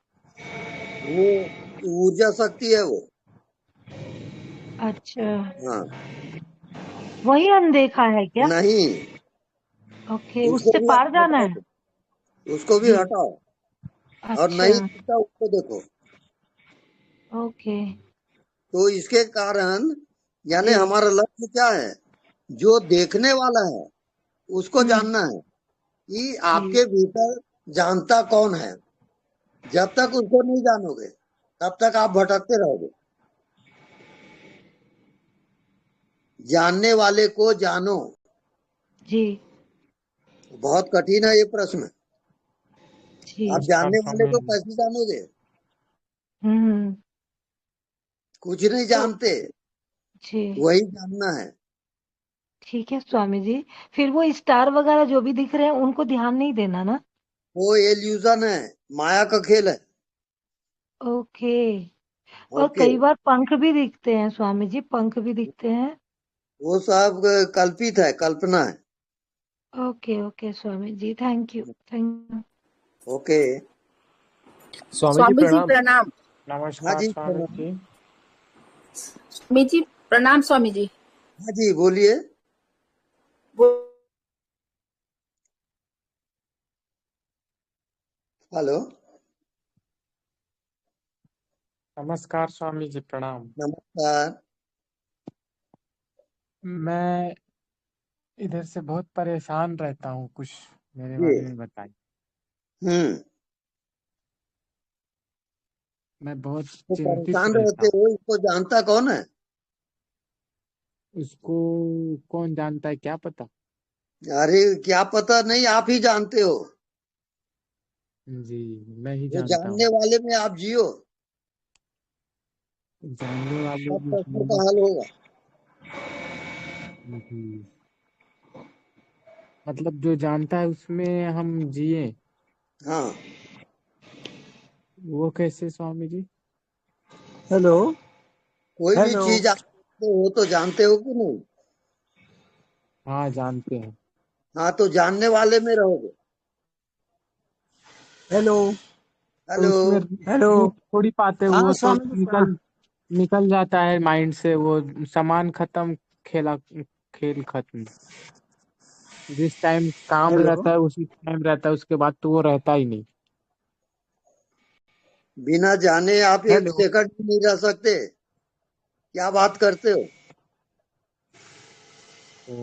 वो ऊर्जा शक्ति है वो। अच्छा, हाँ। वही अनदेखा है क्या? नहीं, ओके, उसको उससे भी पार आप जाना हटाओ, है? उसको भी जी, हटाओ। और अच्छा, नहीं दिखता उसको देखो। ओके, तो इसके कारण यानी जी, हमारा लक्ष्य क्या है? जो देखने वाला है उसको जानना है कि जी, आपके भीतर जानता कौन है। जब तक उसको नहीं जानोगे तब तक आप भटकते रहोगे। जानने वाले को जानो। जी, बहुत कठिन है ये प्रश्न। जी, आप जानने वाले को कैसे जानोगे? हम्म, कुछ नहीं तो जानते, जी, वही जानना है। ठीक है स्वामी जी। फिर वो स्टार वगैरह जो भी दिख रहे हैं उनको ध्यान नहीं देना ना? वो इल्यूजन है, माया का खेल है। ओके। और ओके। कई बार पंख भी दिखते हैं स्वामी जी, पंख भी दिखते हैं। वो सब कल्पित है, कल्पना है। Okay okay Swami ji, thank you, thank you. Okay. Swami ji Swami ji प्रणाम। प्रणाम। हाँ नमस्कार जी स्वामी प्रणाम। जी। स्वामी जी प्रणाम। स्वामी जी हाँ जी बोलिए। हेलो। नमस्कार स्वामी जी प्रणाम। नमस्कार। मैं इधर से बहुत परेशान रहता हूँ, कुछ मेरे जी। बारे में बताइए। हम्म। मैं बहुत तो चिंतित परेशान रहता रहते हूँ। हो, इसको जानता कौन है? उसको कौन जानता है, क्या पता। अरे क्या पता नहीं, आप ही जानते हो। जी, मैं ही वो जानता जानने हूँ। वाले में आप जियो, जानने वाले सब प्रश्न का जिसमें हल होगा। जी, मतलब जो जानता है उसमें हम जिए, हाँ। वो कैसे स्वामी जी? हेलो कोई भी हेलो चीज आप हो तो जानते हो कि नहीं? हाँ, जानते हैं। हाँ, तो जानने वाले में रहोगे। हेलो तो हेलो। उसमें हेलो रुक थोड़ी पाते, हाँ वो तो स्वामी जी प्रणाम। निकल निकल जाता है माइंड से, वो सामान खत्म, खेला खेल खत्म। जिस टाइम काम हेलो रहता है उसी टाइम रहता है, उसके बाद तो वो रहता ही नहीं। बिना जाने आप एक हेलो सेकंड भी नहीं रह सकते। क्या बात करते हो? तो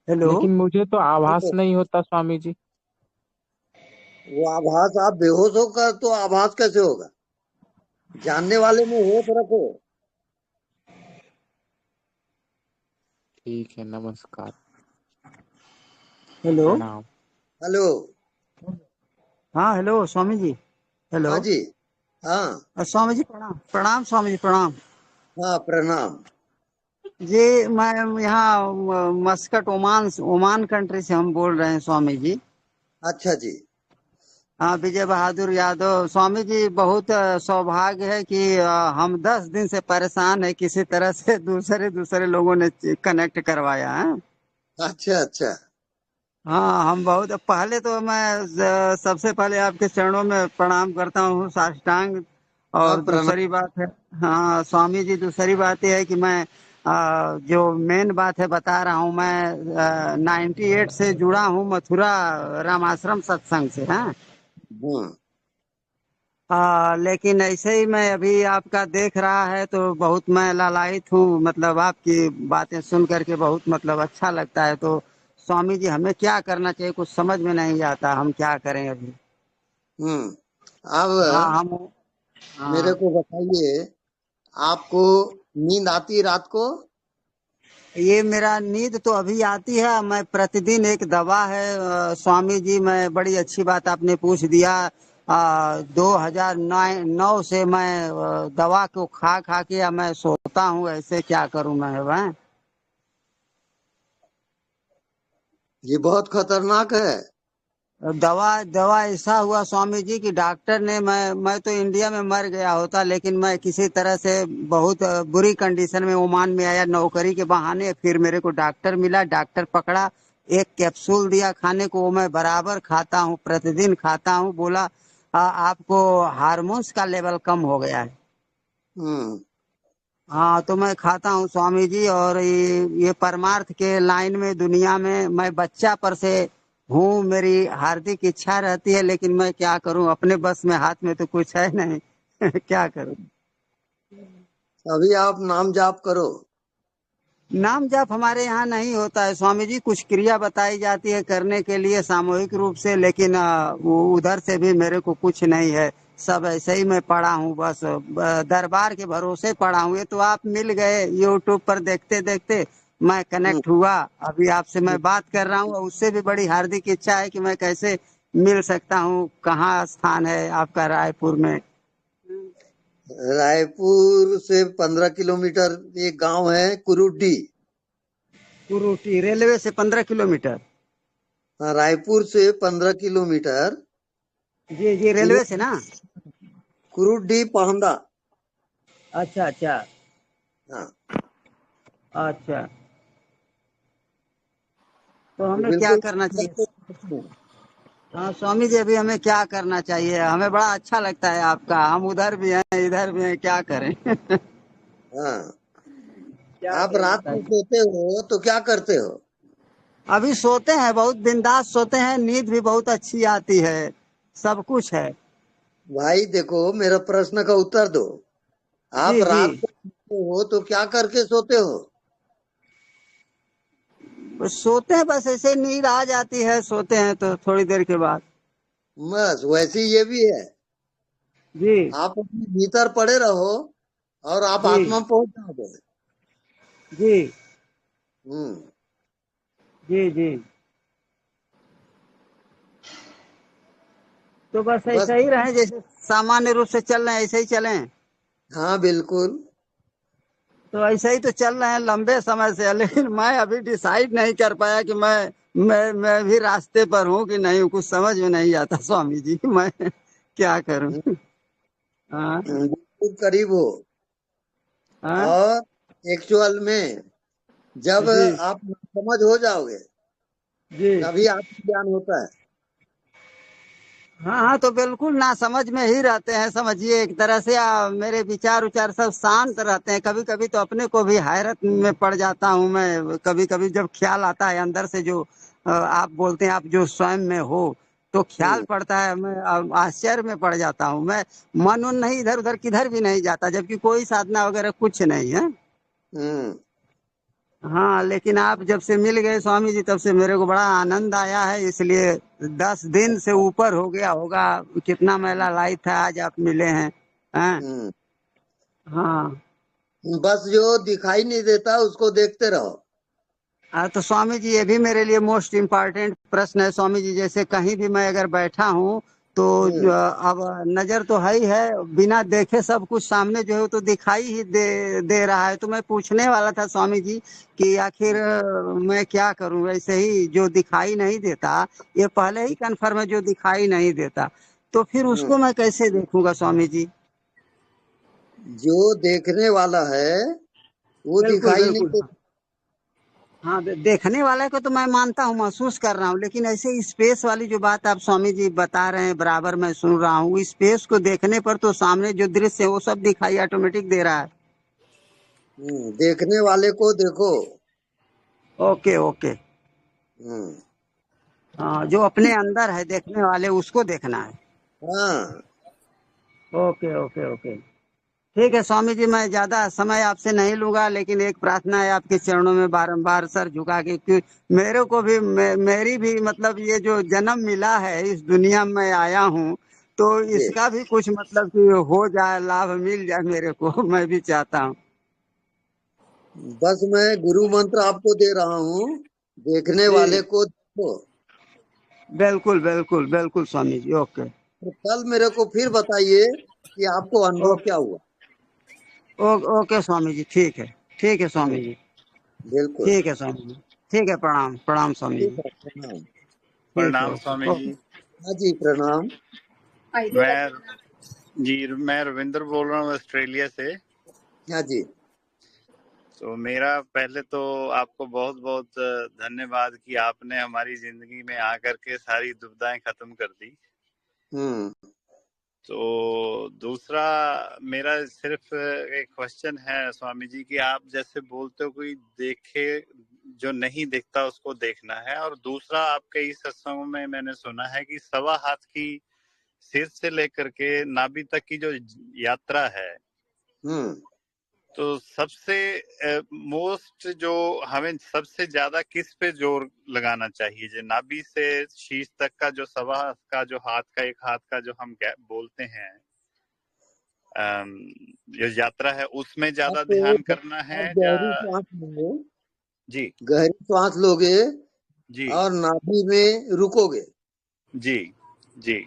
हेलो लेकिन मुझे तो आभास देखो, नहीं होता स्वामी जी। वो आभास आप बेहोश होकर तो आभास कैसे होगा? जानने वाले में होश रखो। ठीक है, नमस्कार, हेलो प्रणाम। हेलो। हाँ हेलो स्वामी जी। हेलो हाँ जी। हाँ। स्वामी जी प्रणाम प्रणाम स्वामी जी प्रणाम। हाँ, प्रणाम। जी मैं यहाँ मस्कट ओमान ओमान कंट्री से हम बोल रहे हैं स्वामी जी। अच्छा जी। हाँ विजय बहादुर यादव। स्वामी जी बहुत सौभाग्य है कि हम 10 दिन से परेशान है, किसी तरह से दूसरे दूसरे लोगों ने कनेक्ट करवाया है। अच्छा अच्छा। हाँ हम बहुत पहले तो मैं सबसे पहले आपके चरणों में प्रणाम करता हूँ, साष्टांग। हाँ, और प्रणाम। दूसरी बात है, हाँ स्वामी जी दूसरी बात यह है कि मैं जो मेन बात है बता रहा हूँ, मैं 98 से जुड़ा हूँ मथुरा रामाश्रम सत्संग से। हाँ हम्म। लेकिन ऐसे ही मैं अभी आपका देख रहा है तो बहुत मैं लालायित हूँ, मतलब आपकी बातें सुन करके बहुत मतलब अच्छा लगता है। तो स्वामी जी हमें क्या करना चाहिए, कुछ समझ में नहीं आता, हम क्या करें अभी। हम्म। अब हाँ हम मेरे हाँ को बताइए, आपको नींद आती है रात को? ये मेरा नींद तो अभी आती है, मैं प्रतिदिन एक दवा है स्वामी जी, मैं बड़ी अच्छी बात आपने पूछ दिया। 2009 से मैं दवा को खा खा के अब मैं सोता हूँ, ऐसे क्या करूँ मैं वह। ये बहुत खतरनाक है। दवा दवा ऐसा हुआ स्वामी जी कि डॉक्टर ने मैं तो इंडिया में मर गया होता, लेकिन मैं किसी तरह से बहुत बुरी कंडीशन में ओमान में आया नौकरी के बहाने। फिर मेरे को डॉक्टर मिला, डॉक्टर पकड़ा, एक कैप्सूल दिया खाने को, वो मैं बराबर खाता हूँ, प्रतिदिन खाता हूँ। बोला आपको हार्मोन्स का लेवल कम हो गया है। हम्म। हाँ तो मैं खाता हूँ स्वामी जी। और ये परमार्थ के लाइन में दुनिया में मैं बच्चा पर से हूँ, मेरी हार्दिक इच्छा रहती है, लेकिन मैं क्या करूँ, अपने बस में हाथ में तो कुछ है नहीं क्या करूँ। अभी आप नाम जाप करो। नाम जाप हमारे यहाँ नहीं होता है स्वामी जी, कुछ क्रिया बताई जाती है करने के लिए सामूहिक रूप से, लेकिन वो उधर से भी मेरे को कुछ नहीं है। सब ऐसे ही मैं पढ़ा हूँ, बस दरबार के भरोसे पढ़ा हूँ। ये तो आप मिल गए यूट्यूब पर देखते देखते, मैं हम्म। कनेक्ट हुआ, अभी आपसे मैं बात कर रहा हूँ। और उससे भी बड़ी हार्दिक इच्छा है कि मैं कैसे मिल सकता हूँ, कहाँ स्थान है आपका रायपुर में। रायपुर से 15 किलोमीटर एक गांव है कुरुडी। कुरूटी रेलवे से 15 किलोमीटर? हाँ, रायपुर से 15 किलोमीटर। जी जी रेलवे से ना? कुरुडी पहंदा। अच्छा अच्छा हाँ। अच्छा। तो तो हमें क्या बिल्कुल। करना चाहिए? हाँ स्वामी जी अभी हमें क्या करना चाहिए, हमें बड़ा अच्छा लगता है आपका, हम उधर भी हैं इधर भी हैं, क्या करें हाँ। क्या आप करें रात में बताइए। सोते हो तो क्या करते हो? अभी सोते हैं, बहुत बिंदास सोते हैं, नींद भी बहुत अच्छी आती है, सब कुछ है। भाई देखो, मेरा प्रश्न का उत्तर दो। आप जी जी रात को सोते हो तो क्या करके सोते हो? बस सोते हैं, बस ऐसे नींद आ जाती है, सोते हैं तो थोड़ी देर के बाद। बस वैसे ही ये भी है। जी आप अपने भीतर पड़े रहो और आप जी आत्मा में पहुंच जाओगे। जी हम्म। जी जी। तो बस बस। ऐसा ही रहे, जैसे सामान्य रूप से चल रहे हैं ऐसे ही चलें। हाँ बिल्कुल। तो ऐसे ही तो चल रहे हैं लंबे समय से, लेकिन मैं अभी डिसाइड नहीं कर पाया कि मैं भी रास्ते पर हूँ कि नहीं, कुछ समझ में नहीं आता स्वामी जी। मैं क्या करूँ? हाँ बिल्कुल करीब हो। हाँ और एक्चुअल में जब जी आप समझ हो जाओगे जी। तभी आत्मज्ञान होता है। हाँ हाँ, तो बिल्कुल ना समझ में ही रहते हैं, समझिए एक तरह से। मेरे विचार उचार सब शांत रहते हैं। कभी कभी तो अपने को भी हैरत में पड़ जाता हूँ मैं, कभी कभी जब ख्याल आता है अंदर से, जो आप बोलते हैं आप जो स्वयं में हो, तो ख्याल हम्म। पड़ता है, मैं आश्चर्य में पड़ जाता हूँ। मैं मन उन नहीं, इधर उधर किधर भी नहीं जाता, जबकि कोई साधना वगैरह कुछ नहीं है। हम्म। हाँ, लेकिन आप जब से मिल गए स्वामी जी, तब से मेरे को बड़ा आनंद आया है। इसलिए 10 दिन से ऊपर हो गया होगा, कितना मेला लाई था, आज आप मिले हैं। हैं? हम्म। हाँ। बस जो दिखाई नहीं देता उसको देखते रहो। तो स्वामी जी, ये भी मेरे लिए मोस्ट इम्पोर्टेंट प्रश्न है स्वामी जी। जैसे कहीं भी मैं अगर बैठा हूँ तो हम्म। अब नजर तो है ही है, बिना देखे सब कुछ सामने जो है वो तो दिखाई ही दे रहा है। तो मैं पूछने वाला था स्वामी जी कि आखिर मैं क्या करूं? वैसे ही जो दिखाई नहीं देता, ये पहले ही कन्फर्म है, जो दिखाई नहीं देता, तो फिर हम्म। उसको मैं कैसे देखूंगा स्वामी जी? जो देखने वाला है वो बिल्कुल दिखाई नहीं बिल्कुल। देता। हाँ, देखने वाले को तो मैं मानता हूँ, महसूस कर रहा हूँ, लेकिन ऐसे स्पेस वाली जो बात आप स्वामी जी बता रहे हैं, बराबर मैं सुन रहा हूँ। स्पेस को देखने पर तो सामने जो दृश्य है वो सब दिखाई ऑटोमेटिक दे रहा है। देखने वाले को देखो। Okay okay. हम्म। हाँ, जो अपने अंदर है देखने वाले, उसको देखना है। हाँ। Okay okay okay. ठीक है स्वामी जी, मैं ज्यादा समय आपसे नहीं लूंगा, लेकिन एक प्रार्थना है आपके चरणों में बारंबार सर झुका के कि मेरे को भी मेरी भी मतलब ये जो जन्म मिला है, इस दुनिया में आया हूँ, तो ये इसका भी कुछ मतलब कि हो जाए, लाभ मिल जाए मेरे को। मैं भी चाहता हूँ। बस मैं गुरु मंत्र आपको दे रहा हूँ, देखने जी वाले को देखो। बिल्कुल बिल्कुल बिल्कुल स्वामी जी। ओके तो कल मेरे को फिर बताइए कि आपको अनुभव ओके क्या हुआ। ओके स्वामी जी, ठीक है। ठीक है हम्म। स्वामी जी। बिल्कुल। ठीक है स्वामी जी। ठीक है, प्रणाम प्रणाम स्वामी ठीक जी। है, प्रणाम। ठीक है, प्रणाम स्वामी ओके जी। ओके। हाँ जी, प्रणाम। मैं रविंद्र बोल रहा हूँ ऑस्ट्रेलिया से। हाँ जी। तो मेरा पहले तो आपको बहुत बहुत धन्यवाद कि आपने हमारी जिंदगी में आकर के सारी दुविधाएं खत्म कर दी। तो दूसरा मेरा सिर्फ एक क्वेश्चन है स्वामी जी कि आप जैसे बोलते हो कोई देखे, जो नहीं दिखता उसको देखना है, और दूसरा आपके इस सत्संग में मैंने सुना है कि 1.25 हाथ की सिर से लेकर के नाभि तक की जो यात्रा है, तो सबसे मोस्ट जो हमें सबसे ज्यादा किस पे जोर लगाना चाहिए? जो नाभि से शीश तक का जो 1.25 हाथ का जो हाथ का एक हाथ का जो हम बोलते हैं जो यात्रा है, उसमें ज्यादा ध्यान करना है आप या? गहरी सांस लोगे। जी गहरी सांस लोगे जी और नाभि में रुकोगे जी जी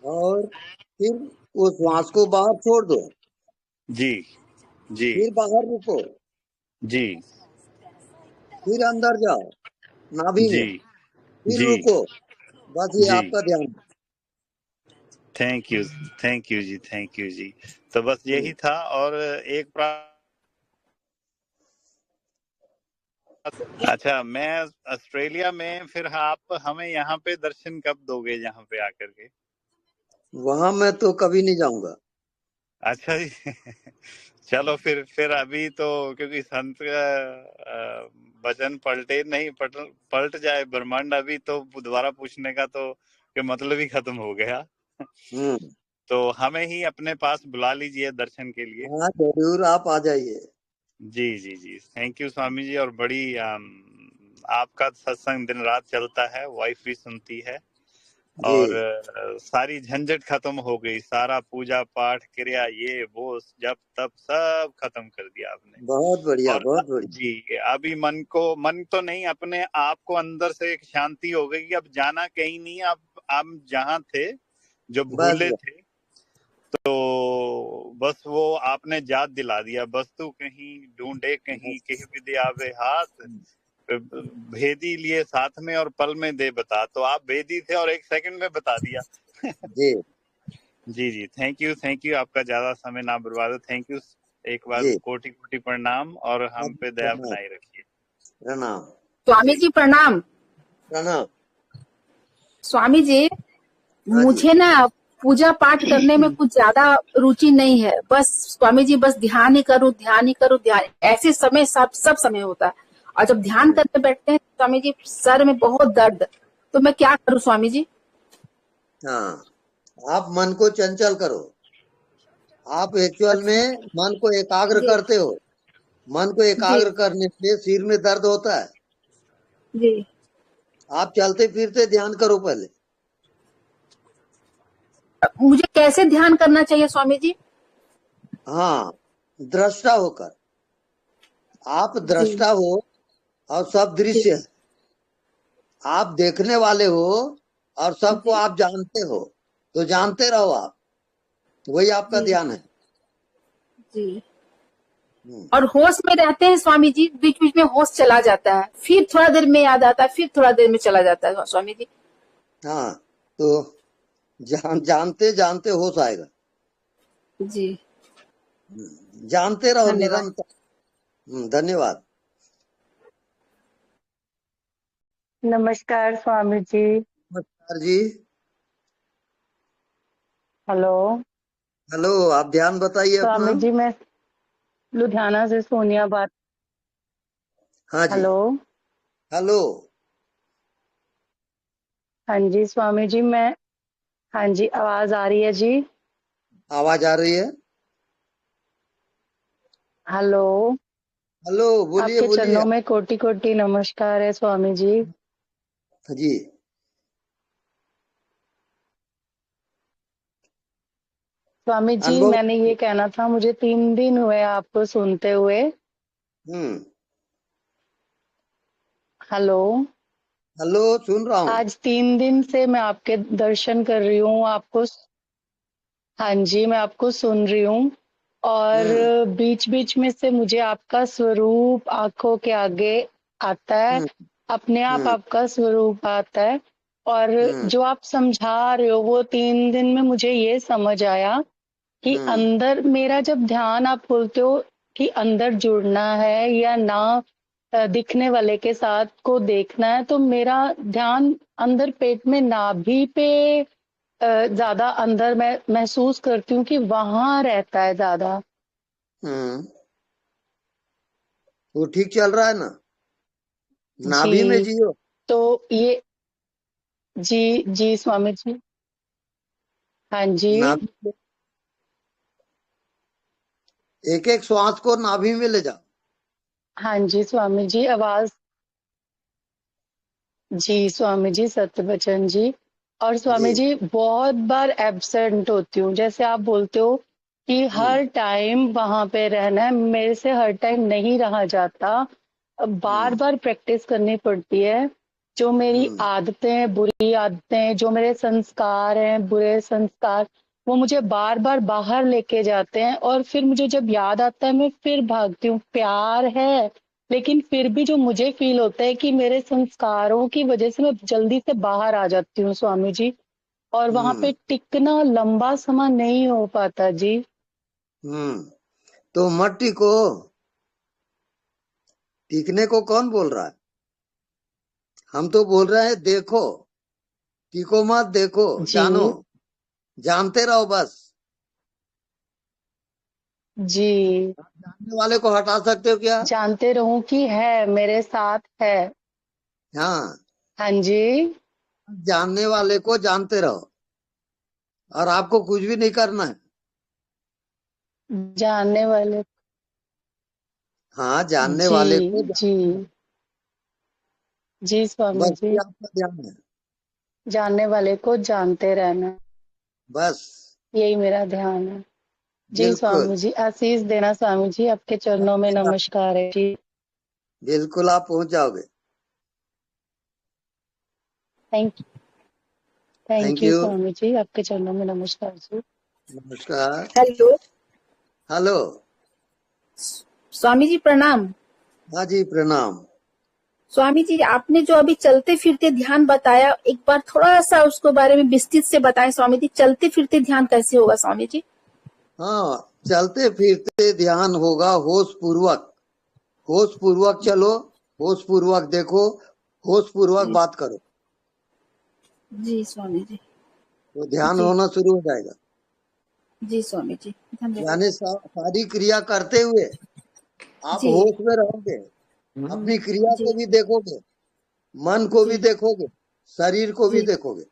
और फिर वो श्वास को बाहर छोड़ दो। जी जी फिर बाहर रुको, जी फिर अंदर जाओ नाभि जी में, फिर जी रुको। बस ये जी। आपका ध्यान। थैंक यू जी, थैंक यू जी। तो बस यही था। और एक अच्छा, मैं ऑस्ट्रेलिया में, फिर आप हमें यहाँ पे दर्शन कब दोगे, यहाँ पे आकर के? वहां मैं तो कभी नहीं जाऊंगा। अच्छा जी। चलो फिर अभी तो, क्योंकि संत का वचन पलटे नहीं, पलट जाए ब्रह्मांड, अभी तो दोबारा पूछने का तो के मतलब ही खत्म हो गया। तो हमें ही अपने पास बुला लीजिए दर्शन के लिए। हाँ जरूर, आप आ जाइए। जी जी जी, थैंक यू स्वामी जी। और बड़ी आपका सत्संग दिन रात चलता है, वाइफ भी सुनती है, और सारी झंझट खत्म हो गई, सारा पूजा पाठ क्रिया ये वो जब तब सब खत्म कर दिया आपने। बहुत बढ़िया, और बहुत बढ़िया। जी, अभी मन तो नहीं, अपने आप को अंदर से एक शांति हो गई कि अब जाना कहीं नहीं, अब जहाँ थे जो भूले बस थे, तो बस वो आपने याद दिला दिया। बस तू कहीं ढूंढे कहीं कहीं विधि आवे हाथ, भेदी लिए साथ में और पल में दे बता। तो आप भेदी थे और एक सेकंड में बता दिया। जी जी जी, थैंक यू, आपका ज्यादा समय ना बर्बाद हो। थैंक यू, एक बार जी, कोटि कोटि प्रणाम, और हम पे दया प्रणाम बनाए रखिए। प्रणाम। स्वामी जी प्रणाम। प्रणाम। स्वामी जी, हाँ जी। मुझे ना पूजा पाठ करने में कुछ ज्यादा रुचि नहीं है। बस स्वामी जी, बस ध्यान ही करूं, ध्यान ऐसे समय सब समय होता है। और जब ध्यान करने बैठते हैं स्वामी जी, सर में बहुत दर्द। तो मैं क्या करूं स्वामी जी? हाँ, आप मन को चंचल करो। आप एक्चुअल में मन को एकाग्र जी करते हो। मन को जी एकाग्र करने से सिर में दर्द होता है। जी। आप चलते फिरते ध्यान करो पहले। मुझे कैसे ध्यान करना चाहिए स्वामी जी? हाँ, दृष्टा होकर। आप जी दृष्टा हो और सब जी दृश्य है। आप देखने वाले हो और सबको जी आप जानते हो, तो जानते रहो आप, वही आपका जी ध्यान है। जी। और होश में रहते हैं स्वामी जी, बीच बीच में होश चला जाता है, फिर थोड़ा देर में याद आता है, फिर थोड़ा देर में चला जाता है स्वामी जी। हाँ, तो जानते जानते होश आएगा। जी, जानते रहो धन्यवाद। निरंतर। धन्यवाद। नमस्कार स्वामी जी। नमस्कार जी। हेलो। हेलो, आप ध्यान बताइए अपना। स्वामी जी, मैं लुधियाना से सोनिया बात। हाँ जी। हेलो। हेलो। हाँ जी स्वामी जी, हाँ जी, आवाज आ रही है जी? आवाज आ रही है। हेलो। हेलो, बोलिए आपके बोलिए। चरणों में कोटि कोटि नमस्कार है स्वामी जी। जी। स्वामी जी, अनुभव। मैंने ये कहना था, मुझे 3 दिन हुए आपको सुनते हुए। हेलो। हेलो, सुन रहा हूँ। आज 3 दिन से मैं आपके दर्शन कर रही हूँ, आपको। हाँ जी, मैं आपको सुन रही हूँ, और बीच बीच में से मुझे आपका स्वरूप आंखों के आगे आता है, अपने आप आपका स्वरूप आता है। और जो आप समझा रहे हो, वो 3 दिन में मुझे ये समझ आया कि अंदर मेरा जब ध्यान आप बोलते हो कि अंदर जुड़ना है या ना दिखने वाले के साथ को देखना है, तो मेरा ध्यान अंदर पेट में नाभि पे ज्यादा अंदर मैं महसूस करती हूँ कि वहां रहता है ज्यादा। वो ठीक चल रहा है ना? नाभि में जी, जियो। तो ये जी जी स्वामी जी। हाँ जी। नाभि में एक एक श्वास को नाभि में ले जाओ। हाँ जी स्वामी जी, आवाज। जी स्वामी जी, सत्य बचन जी। और स्वामी जी, बहुत बार एब्सेंट होती हूँ, जैसे आप बोलते हो कि हर टाइम वहां पे रहना है, मेरे से हर टाइम नहीं रहा जाता, बार बार प्रैक्टिस करनी पड़ती है। जो मेरी आदतें, बुरी आदतें, जो मेरे संस्कार हैं, बुरे संस्कार, वो मुझे बार बार बाहर लेके जाते हैं, और फिर मुझे जब याद आता है मैं फिर भागती हूँ। प्यार है, लेकिन फिर भी जो मुझे फील होता है कि मेरे संस्कारों की वजह से मैं जल्दी से बाहर आ जाती हूँ स्वामी जी, और वहां पे टिकना लंबा समय नहीं हो पाता जी। तो मत टिको। टिकने को कौन बोल रहा है? हम तो बोल रहे हैं देखो, टिको मत, देखो, जानो, जानते रहो बस। जी। जानने वाले को हटा सकते हो क्या? जानते रहूं कि है, मेरे साथ है। हाँ, हाँ जी। जानने वाले को जानते रहो। और आपको कुछ भी नहीं करना है। जानने वाले, हाँ, जानने वाले को जी जी स्वामी बस जी, ये आपका ध्यान है। जानने वाले को जानते रहना, बस यही मेरा ध्यान है। जी बिल्कुल स्वामी जी, आशीष देना स्वामी जी, आपके चरणों में नमस्कार है जी। बिल्कुल आप पहुंच जाओगे। Thank thank you you. Swami ji, आपके चरणों में नमस्कार जी। नमस्कार। Hello hello. स्वामी जी प्रणाम। हाँ जी प्रणाम। स्वामी जी, आपने जो अभी चलते फिरते ध्यान बताया, एक बार थोड़ा सा उसको बारे में विस्तृत से बताएं स्वामी जी। चलते फिरते ध्यान कैसे होगा स्वामी जी? हाँ, चलते फिरते ध्यान होगा होश पूर्वक। होश पूर्वक चलो, होश पूर्वक देखो, होश पूर्वक बात करो, जी स्वामी जी। तो ध्यान जी होना शुरू हो जाएगा। जी स्वामी जी, धन्यवाद। यानी सारी क्रिया करते हुए आप जी होश में रहोगे, अपनी क्रिया जी को भी देखोगे, मन को भी जी देखोगे, शरीर को भी जी देखोगे।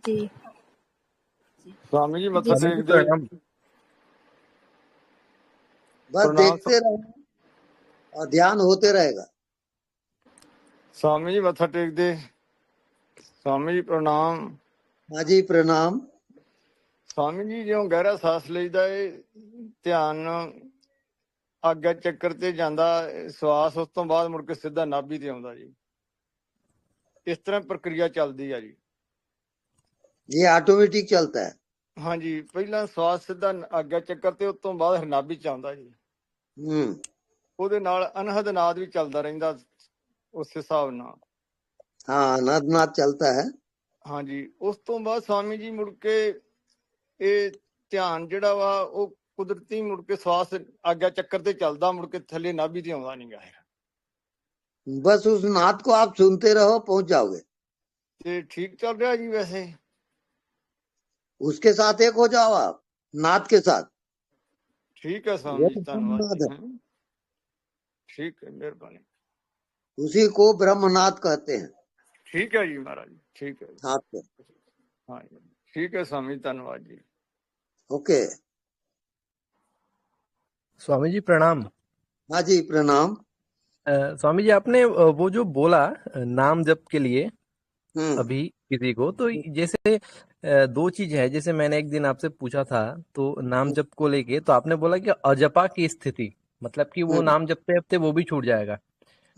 जी स्वामी जी मत्था जी टेक दे। प्रणाम। बस प्रणाम देखते रहो और ध्यान होते रहेगा। स्वामी जी मत्था टेक दे। स्वामी जी प्रणाम। हाँ जी प्रणाम। स्वामी जी जो गहरा सांस ਲਈਦਾ ਏ ਧਿਆਨ ਆਗਿਆ ਚੱਕਰ ਤੇ ਜਾਂਦਾ ਸਵਾਸ, ਉਸ ਤੋਂ ਬਾਅਦ ਮੁੜ ਕੇ ਸਿੱਧਾ ਨਾਭੀ ਤੇ ਆਉਂਦਾ ਜੀ। ਇਸ ਤਰ੍ਹਾਂ ਪ੍ਰਕਿਰਿਆ ਚੱਲਦੀ ਆ ਜੀ। ये ऑटोमेटिक चलता है। ਹਾਂਜੀ, ਪਹਿਲਾਂ ਸਵਾਸ ਸਿੱਧਾ ਆਗਿਆ ਚੱਕਰ ਤੇ ਉਸ ਤੋਂ ਬਾਅਦ ਹਰਨਾਭੀ ਚ ਆਉਂਦਾ ਜੀ। ਉਹਦੇ ਨਾਲ ਅਨਹਦ ਨਾਦ ਵੀ ਚੱਲਦਾ ਰਹਿੰਦਾ ਉਸ ਹਿਸਾਬ ਨਾਲ। हाँ, अनहद चलता है। ਹਾਂਜੀ, ਉਸ ਤੋਂ ਬਾਅਦ स्वामी जी ਮੁੜ ਕੇ ਇਹ ਧਿਆਨ ਜਿਹੜਾ ਵਾ ਉਹ ਕੁਦਰਤੀ ਮੁੜ ਕੇ ਸਵਾਸ ਆਗਿਆ ਚੱਕਰ ਤੇ ਚੱਲਦਾ, ਮੁੜ ਕੇ ਥੱਲੇ ਨਾਭੀ ਤੇ ਆਉਂਦਾ ਨਹੀਂ ਗਾ। बस उस नाद को आप सुनते रहो, पहुंच जाओगे। ਤੇ ਠੀਕ ਚੱਲ ਰਿਹਾ ਜੀ ਵੈਸੇ। उसके साथ एक हो जाओ आप, नाद के साथ। ठीक है स्वामी वो जी, तो धन्यवाद ब्रह्मनाद जी। है, ठीक है, मेहरबानी। उसी को ब्रह्मनाद कहते हैं। ठीक है जी महाराज जी, ठीक है। हाथ पे। हाँ जी, ठीक है स्वामी, धन्यवाद जी। ओके। स्वामी जी प्रणाम। हाँ जी प्रणाम। स्वामी जी, आपने वो जो बोला नाम जप के लिए अभी किसी को, तो जैसे दो चीज है। जैसे मैंने एक दिन आपसे पूछा था तो नाम जप को लेके, तो आपने बोला कि अजपा की स्थिति, मतलब कि वो नाम जपते जपते वो भी छूट जाएगा।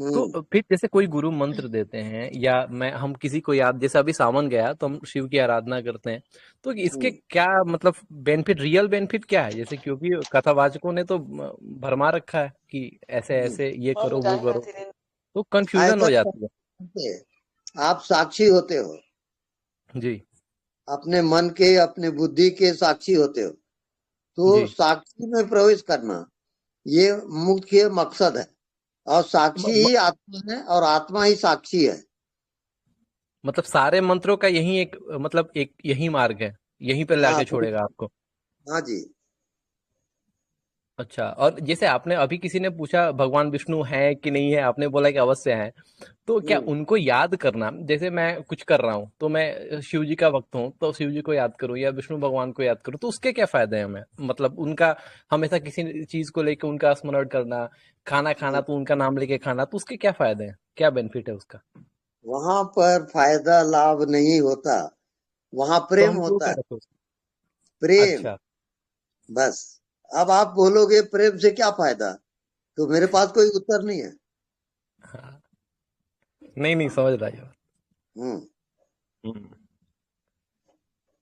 तो फिर जैसे कोई गुरु मंत्र देते हैं या हम किसी को याद, जैसे अभी सावन गया तो हम शिव की आराधना करते हैं, तो इसके क्या मतलब बेनिफिट, रियल बेनिफिट क्या है? जैसे क्योंकि कथावाचकों ने तो भरमा रखा है कि ऐसे ऐसे ये करो वो करो, तो कंफ्यूजन हो जाती है। आप साक्षी होते हो जी, अपने मन के, अपने बुद्धि के साक्षी होते हो, तो साक्षी में प्रवेश करना ये मुख्य मकसद है। और साक्षी ही आत्मा है और आत्मा ही साक्षी है। मतलब सारे मंत्रों का यही एक मतलब एक यही मार्ग है, यहीं पे लाके छोड़ेगा आपको। हाँ जी। अच्छा, और जैसे आपने अभी किसी ने पूछा भगवान विष्णु है कि नहीं है, आपने बोला कि अवश्य है, तो क्या उनको याद करना, जैसे मैं कुछ कर रहा हूँ तो मैं शिव जी का भक्त हूँ तो शिव जी को याद करूँ या विष्णु भगवान को याद करूँ, तो उसके क्या फायदे हैं हमें? मतलब उनका हमेशा किसी चीज को लेकर उनका स्मरण करना, खाना खाना तो उनका नाम लेके खाना, तो उसके क्या फायदे हैं, क्या बेनिफिट है उसका? वहां पर फायदा लाभ नहीं होता, वहां प्रेम होता है। प्रेम। अच्छा। बस अब आप बोलोगे प्रेम से क्या फायदा, तो मेरे पास कोई उत्तर नहीं है। हाँ। नहीं समझ रहा है।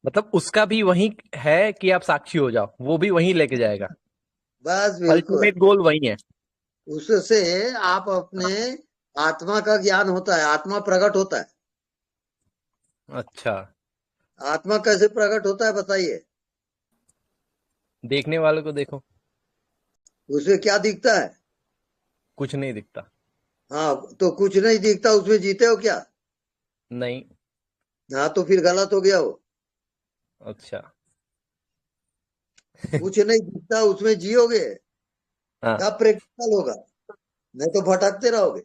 मतलब उसका भी वही है कि आप साक्षी हो जाओ, वो भी वही लेके जाएगा। बस बिल्कुल, अल्टीमेट गोल वही है। उससे आप अपने आत्मा का ज्ञान होता है, आत्मा प्रकट होता है। अच्छा, आत्मा कैसे प्रकट होता है बताइए? देखने वालों को देखो, उसे क्या दिखता है? कुछ नहीं दिखता। हाँ, तो कुछ नहीं दिखता, उसमें जीते हो क्या? नहीं। हाँ, तो फिर गलत हो गया वो। अच्छा। कुछ नहीं दिखता, उसमें जियोगे तब प्रैक्टिकल होगा, नहीं तो भटकते रहोगे।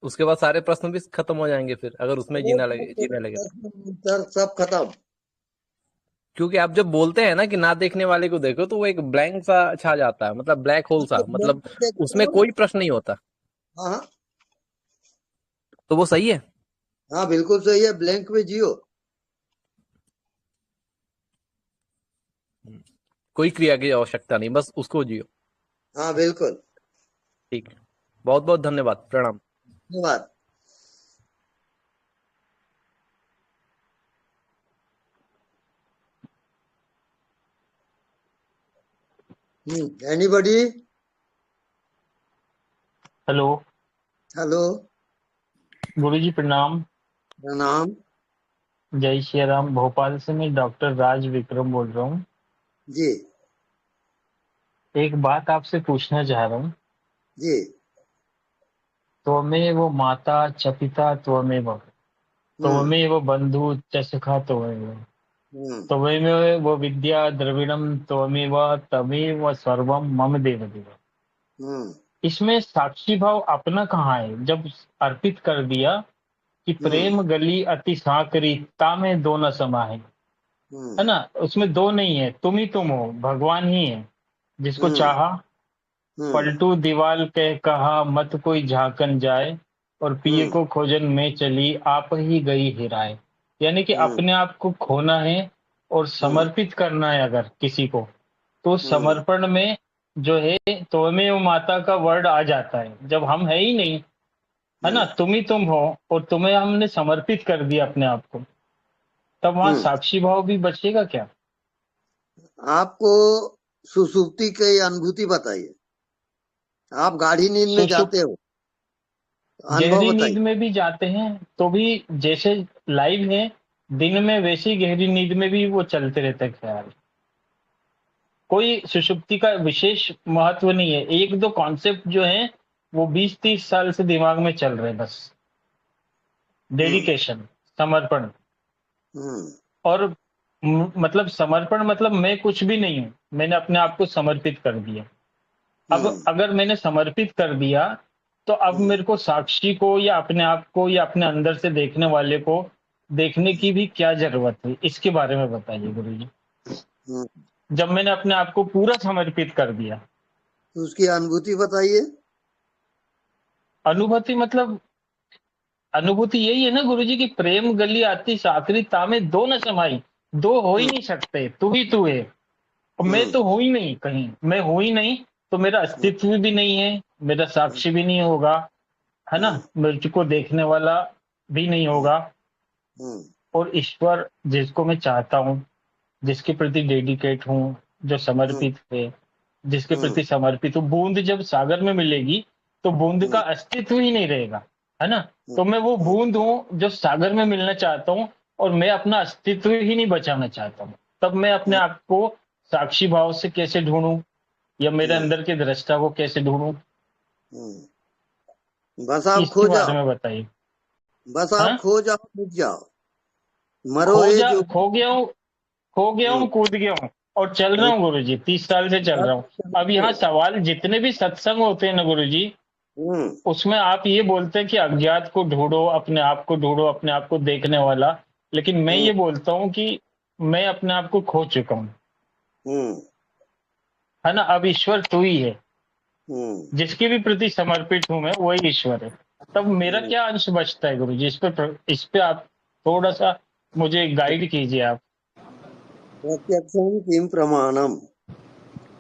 उसके बाद सारे प्रश्न भी खत्म हो जाएंगे फिर, अगर उसमें जीने लगे। सब खत्म। क्योंकि आप जब बोलते हैं ना कि ना देखने वाले को देखो, तो वो एक ब्लैंक सा छा जाता है, मतलब ब्लैक होल सा, मतलब उसमें कोई प्रश्न नहीं होता। हाँ तो वो सही है। हाँ बिल्कुल सही है, ब्लैंक में जियो। कोई क्रिया की आवश्यकता नहीं, बस उसको जियो। हाँ बिल्कुल। ठीक है, बहुत बहुत धन्यवाद, प्रणाम। धन्यवाद। एनीबॉडी? हेलो। हेलो। गुरुजी प्रणाम। प्रणाम। जय श्री राम। भोपाल से मैं डॉक्टर राज विक्रम बोल रहा हूँ जी। एक बात आपसे पूछना चाह रहा हूँ। जी। त्वमेव माता च पिता त्वमेव, त्वमेव बंधु च सखा त्वमेव, त्वमेव विद्या द्रविणम त्वमेव, तमेव सर्वम मम देव देव। इसमें साक्षी भाव अपना कहाँ है? जब अर्पित कर दिया कि प्रेम गली अति साकरी तामे दो न समा है ना, उसमें दो नहीं है, तुम ही तुम हो, भगवान ही है। जिसको चाहा पलटू दीवाल कह कहा मत कोई झांकन जाए, और पिए को खोजन में चली आप ही गई हिराए। यानी कि अपने आप को खोना है और समर्पित करना है अगर किसी को, तो समर्पण में जो है त्वमेव माता का वर्ड आ जाता है। जब हम है ही नहीं, है ना, तुम ही तुम हो और तुम्हें हमने समर्पित कर दिया अपने आप को, तब वहां साक्षी भाव भी बचेगा क्या? आपको सुसुप्ति की अनुभूति बताइए। आप गाढ़ी नींद में जाते हो, अनुभव गहरी बताइए। नींद में भी जाते हैं तो भी जैसे लाइव है दिन में, वैसे ही गहरी नींद में भी वो चलते रहते हैं ख्याल। कोई सुषुप्ति का विशेष महत्व नहीं है। एक दो कॉन्सेप्ट जो है वो 20-30 साल से दिमाग में चल रहे हैं बस। डेडिकेशन, समर्पण, और मतलब समर्पण मतलब मैं कुछ भी नहीं हूं, मैंने अपने आप को समर्पित कर दिया। अब अगर मैंने समर्पित कर दिया तो अब मेरे को साक्षी को या अपने आप को या अपने अंदर से देखने वाले को देखने की भी क्या जरूरत है? इसके बारे में बताइए गुरुजी। जब मैंने अपने आप को पूरा समर्पित कर दिया तो उसकी अनुभूति बताइए। अनुभूति मतलब अनुभूति यही है ना गुरुजी की प्रेम गली आती साकरी तामे दो न समाई। दो हो ही नहीं सकते, तू ही तू है। मैं तो हूं ही नहीं, कहीं मैं हूं ही नहीं तो मेरा अस्तित्व भी नहीं है, मेरा साक्षी भी नहीं होगा, है ना, मेरे को देखने वाला भी नहीं होगा। और ईश्वर जिसको मैं चाहता हूँ, जिसके प्रति डेडिकेट हूँ, जो समर्पित है, जिसके प्रति समर्पित हूँ, बूंद जब सागर में मिलेगी तो बूंद का अस्तित्व ही नहीं रहेगा, है ना। तो मैं वो बूंद हूँ जो सागर में मिलना चाहता हूँ और मैं अपना अस्तित्व ही नहीं बचाना चाहता हूँ। तब मैं अपने आप को साक्षी भाव से कैसे ढूंढूं, या मेरे अंदर के दृष्टा को कैसे ढूंढूं? बस आप खो बारे जाओ, में बताइए। बस आप खो जाओ, मिट जाओ, मरो जो खो गया हूँ, कूद गया हूँ और चल रहा हूँ गुरुजी, 30 साल से चल रहा हूँ। अब यहाँ सवाल, जितने भी सत्संग होते हैं ना गुरुजी, उसमें आप ये बोलते हैं कि अज्ञात को ढूंढो, अपने आप को ढूंढो, अपने आप को देखने वाला, लेकिन मैं ये बोलता हूँ कि मैं अपने आप को खो चुका हूँ, है ना। अब ईश्वर तू ही है, जिसके भी प्रति समर्पित हूं मैं वही ईश्वर है। तब मेरा क्या अंश बचता है गुरुजी? इस पे आप थोड़ा सा मुझे गाइड कीजिए आप। प्रत्यक्षम किम प्रमाणम,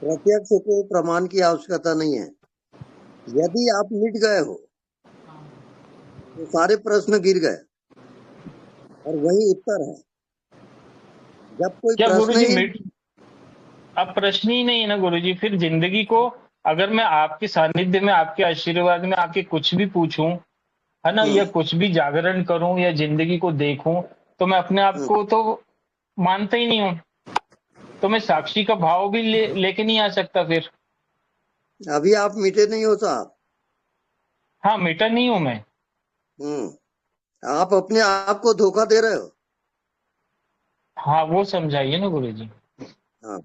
प्रत्यक्ष को प्रमाण की आवश्यकता नहीं है। यदि आप मिट गए हो तो सारे प्रश्न गिर गए और वही उत्तर है। जब कोई क्या प्रश्न गुरुजी ही अब प्रश्न ही नहीं है ना गुरुजी, फिर जिंदगी को अगर मैं आपके सानिध्य में, आपके आशीर्वाद में आके कुछ भी पूछूं, है ना, या कुछ भी जागरण करूं या जिंदगी को देखूं, तो मैं अपने आप को तो मानता ही नहीं हूं, तो मैं साक्षी का भाव भी लेके नहीं आ सकता फिर। अभी आप मिटे नहीं हो साहब। हाँ, मिटा नहीं हूं मैं। आप अपने आप को धोखा दे रहे हो। हाँ, वो समझाइए ना गुरुजी। हाँ,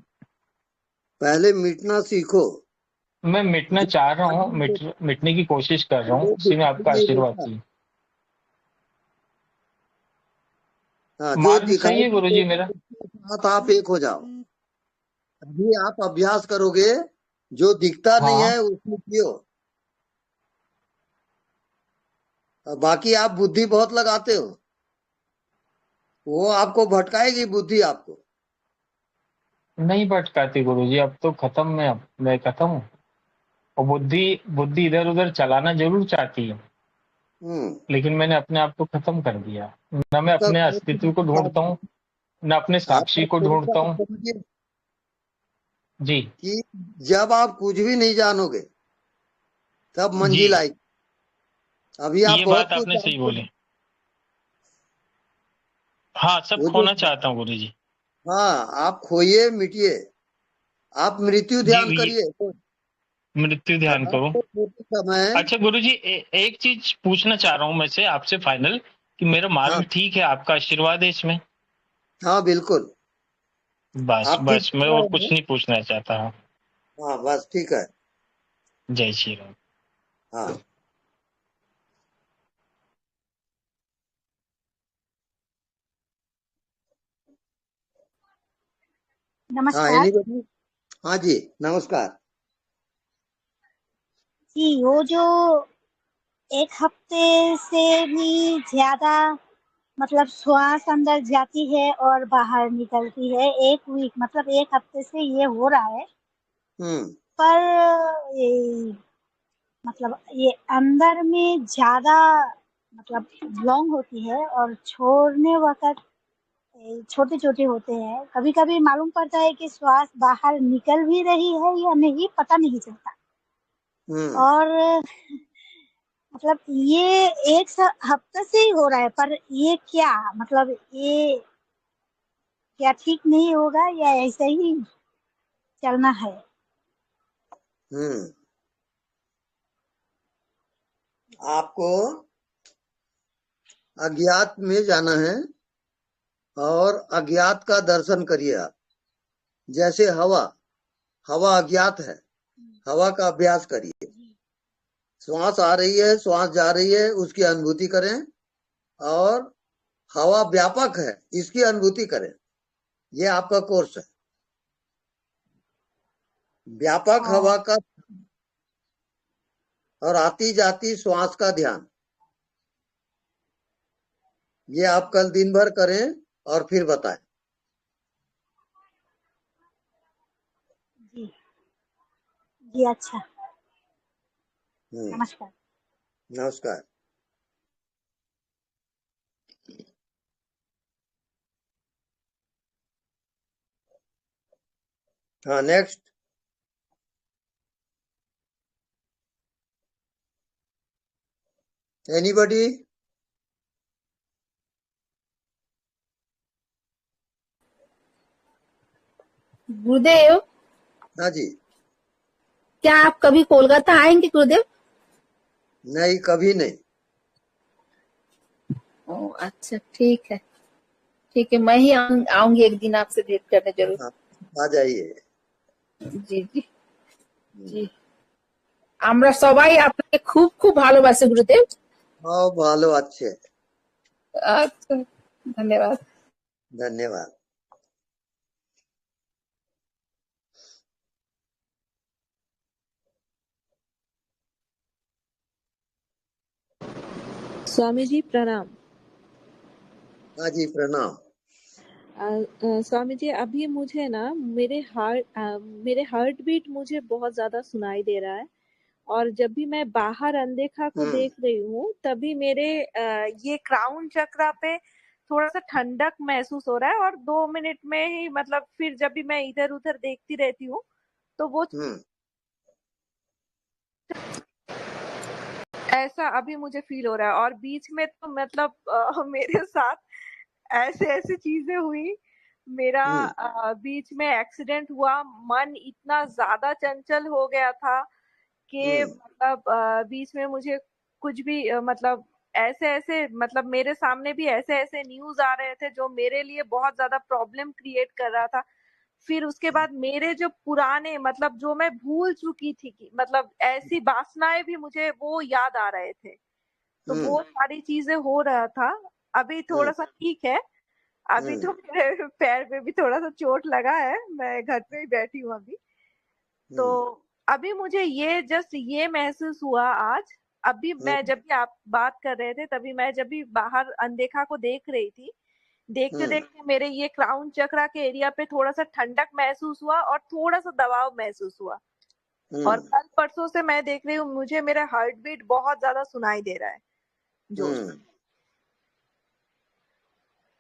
पहले मिटना सीखो। मैं मिटना चाह रहा हूँ, मिटने की कोशिश कर रहा हूँ, उसी में आपका आशीर्वाद चाहिए। हाँ, जो मार्ग दिखाई सही है गुरुजी मेरा। साथ आप एक हो जाओ। अभी आप अभ्यास करोगे, जो दिखता नहीं हाँ है उसमें पियो। बाकी आप बुद्धि बहुत लगाते हो, वो आपको भटकाएगी बुद्धि आपको। नहीं भटकाती गुरुजी, अब तो खत्म मैं खत्म हूँ। और बुद्धि बुद्धि इधर उधर चलाना जरूर चाहती है, लेकिन मैंने अपने आप को खत्म कर दिया। न मैं अपने अस्तित्व को ढूंढता हूँ, न अपने साक्षी को ढूंढता हूँ। जी कि जब आप कुछ भी नहीं जानोगे तब जी, मंजिल आएगी। अभी आप ये बहुत बात कुछ आपने सही जानते बोली। हो। हाँ, सब वो जो खोना चाहता हूँ गुरुजी। हाँ, आप खोइए मिटिए, आप मृत्यु जी ध्यान करिए। मृत्यु ध्यान करो। तो छोटे समय अच्छा गुरुजी, एक चीज पूछना चाह रहा हूँ मैं से आपसे फाइनल, कि मेरा हाँ मार्ग ठीक है, आपका आशीर्वाद है इसमें। हाँ बिल्कुल, बस आप ठीक बस मैं कर और रहे कुछ हैं। नहीं पूछना चाहता हूँ। हाँ बस ठीक है। जय श्री राम। हाँ हाँ नमस्कार एनीबॉडी। हाँ जी नमस्कार। जी। वो जो एक हफ्ते से भी ज्यादा मतलब श्वास अंदर जाती है और बाहर निकलती है, एक वीक मतलब एक हफ्ते से ये हो रहा है। पर ये मतलब ये अंदर में ज्यादा मतलब लॉन्ग होती है और छोड़ने वक्त छोटे छोटे होते हैं। कभी कभी मालूम पड़ता है कि श्वास बाहर निकल भी रही है या नहीं, पता नहीं चलता। और मतलब ये एक हफ्ते से ही हो रहा है, पर ये क्या मतलब ये क्या ठीक नहीं होगा या ऐसे ही चलना है? आपको अज्ञात में जाना है और अज्ञात का दर्शन करिए आप। जैसे हवा, हवा अज्ञात है, हवा का अभ्यास करिए। श्वास आ रही है, श्वास जा रही है, उसकी अनुभूति करें। और हवा व्यापक है, इसकी अनुभूति करें। ये आपका कोर्स है, व्यापक हवा का और आती जाती श्वास का ध्यान। ये आप कल दिन भर करें और फिर बताएं। जी जी, अच्छा, नमस्कार। नमस्कार। हाँ नेक्स्ट। एनीबॉडी? गुरुदेव, हाँ जी। क्या आप कभी कोलकाता आएंगे गुरुदेव? नहीं, कभी नहीं। ओ अच्छा, ठीक है ठीक है, मैं ही आऊंगी एक दिन आपसे भेंट करने जरूर। हाँ, आ जाइए। জি জি জি, আমরা সবাই আপনাকে খুব খুব ভালোবাসি গুরুদেব। हाँ ভালো আছে। আচ্ছা, ধন্যবাদ। धन्यवाद। स्वामी जी प्रणाम। हाँ जी प्रणाम। स्वामी जी, अभी मुझे ना मेरे हार्ट बीट मुझे बहुत ज्यादा सुनाई दे रहा है, और जब भी मैं बाहर अनदेखा को देख रही हूँ तभी मेरे ये क्राउन चक्रा पे थोड़ा सा ठंडक महसूस हो रहा है, और 2 मिनट में ही मतलब फिर जब भी मैं इधर उधर देखती रहती हूँ तो वो ऐसा अभी मुझे फील हो रहा है। और बीच में तो मतलब मेरे साथ ऐसे ऐसे चीजें हुई। मेरा बीच में एक्सीडेंट हुआ, मन इतना ज्यादा चंचल हो गया था कि मतलब बीच में मुझे कुछ भी मतलब ऐसे ऐसे मतलब मेरे सामने भी ऐसे ऐसे न्यूज आ रहे थे जो मेरे लिए बहुत ज्यादा प्रॉब्लम क्रिएट कर रहा था। फिर उसके बाद मेरे जो पुराने मतलब जो मैं भूल चुकी थी कि मतलब ऐसी वासनाएं भी मुझे वो याद आ रहे थे, तो वो सारी चीजें हो रहा था। अभी थोड़ा सा ठीक है, अभी तो मेरे पैर में भी थोड़ा सा चोट लगा है, मैं घर पे ही बैठी हूँ अभी। तो अभी मुझे ये जस्ट ये महसूस हुआ आज, अभी मैं जब भी आप बात कर रहे थे तभी मैं जब भी बाहर अनदेखा को देख रही थी, देखते देखते मेरे ये क्राउन चक्रा के एरिया पे थोड़ा सा ठंडक महसूस हुआ और थोड़ा सा दबाव महसूस हुआ। और कल परसों से मैं देख रही हूँ, मुझे मेरा हार्ट बीट बहुत ज्यादा सुनाई दे रहा है जोर से।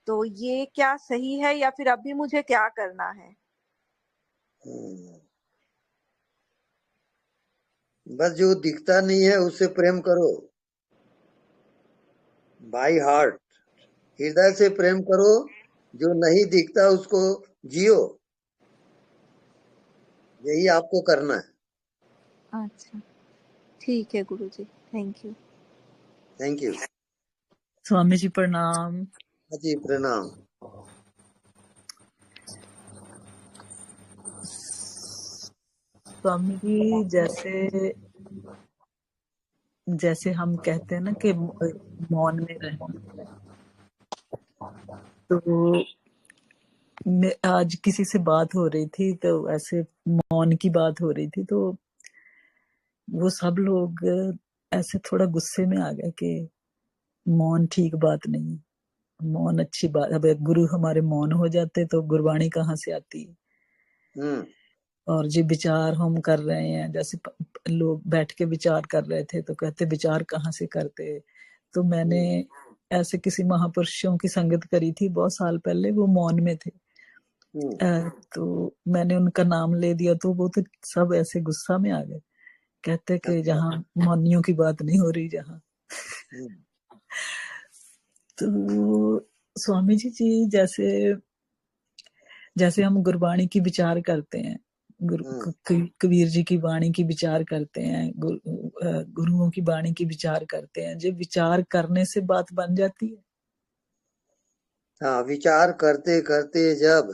तो ये क्या सही है या फिर अभी मुझे क्या करना है? बस जो दिखता नहीं है उससे प्रेम करो, बाय हार्ट, हृदय से प्रेम करो। जो नहीं दिखता उसको जियो, यही आपको करना है। अच्छा, ठीक है Guruji, thank you. Thank you. Swami ji प्रणाम। जी प्रणाम। स्वामी जी, जैसे हम कहते हैं ना कि मौन में रहना, तो आज किसी से बात हो रही थी तो ऐसे मौन की बात हो रही थी, तो वो सब लोग ऐसे थोड़ा गुस्से में आ गए कि मौन ठीक बात नहीं, मौन अच्छी बात। अब गुरु हमारे मौन हो जाते तो गुरबाणी कहाँ से आती। और जो विचार हम कर रहे हैं, जैसे लोग बैठ के विचार कर रहे थे तो कहते विचार कहाँ से करते। तो मैंने ऐसे किसी महापुरुषों की संगत करी थी बहुत साल पहले, वो मौन में थे। तो मैंने उनका नाम ले दिया तो वो तो सब ऐसे गुस्सा में आ गए, कहते कि जहाँ मौनियों की बात नहीं हो रही जहाँ। तो स्वामी जी जैसे हम गुरबाणी की विचार करते हैं, कबीर जी की वाणी की विचार करते हैं, गुरुओं की वाणी की विचार करते हैं, जो विचार करने से बात बन जाती है। हाँ, विचार करते करते जब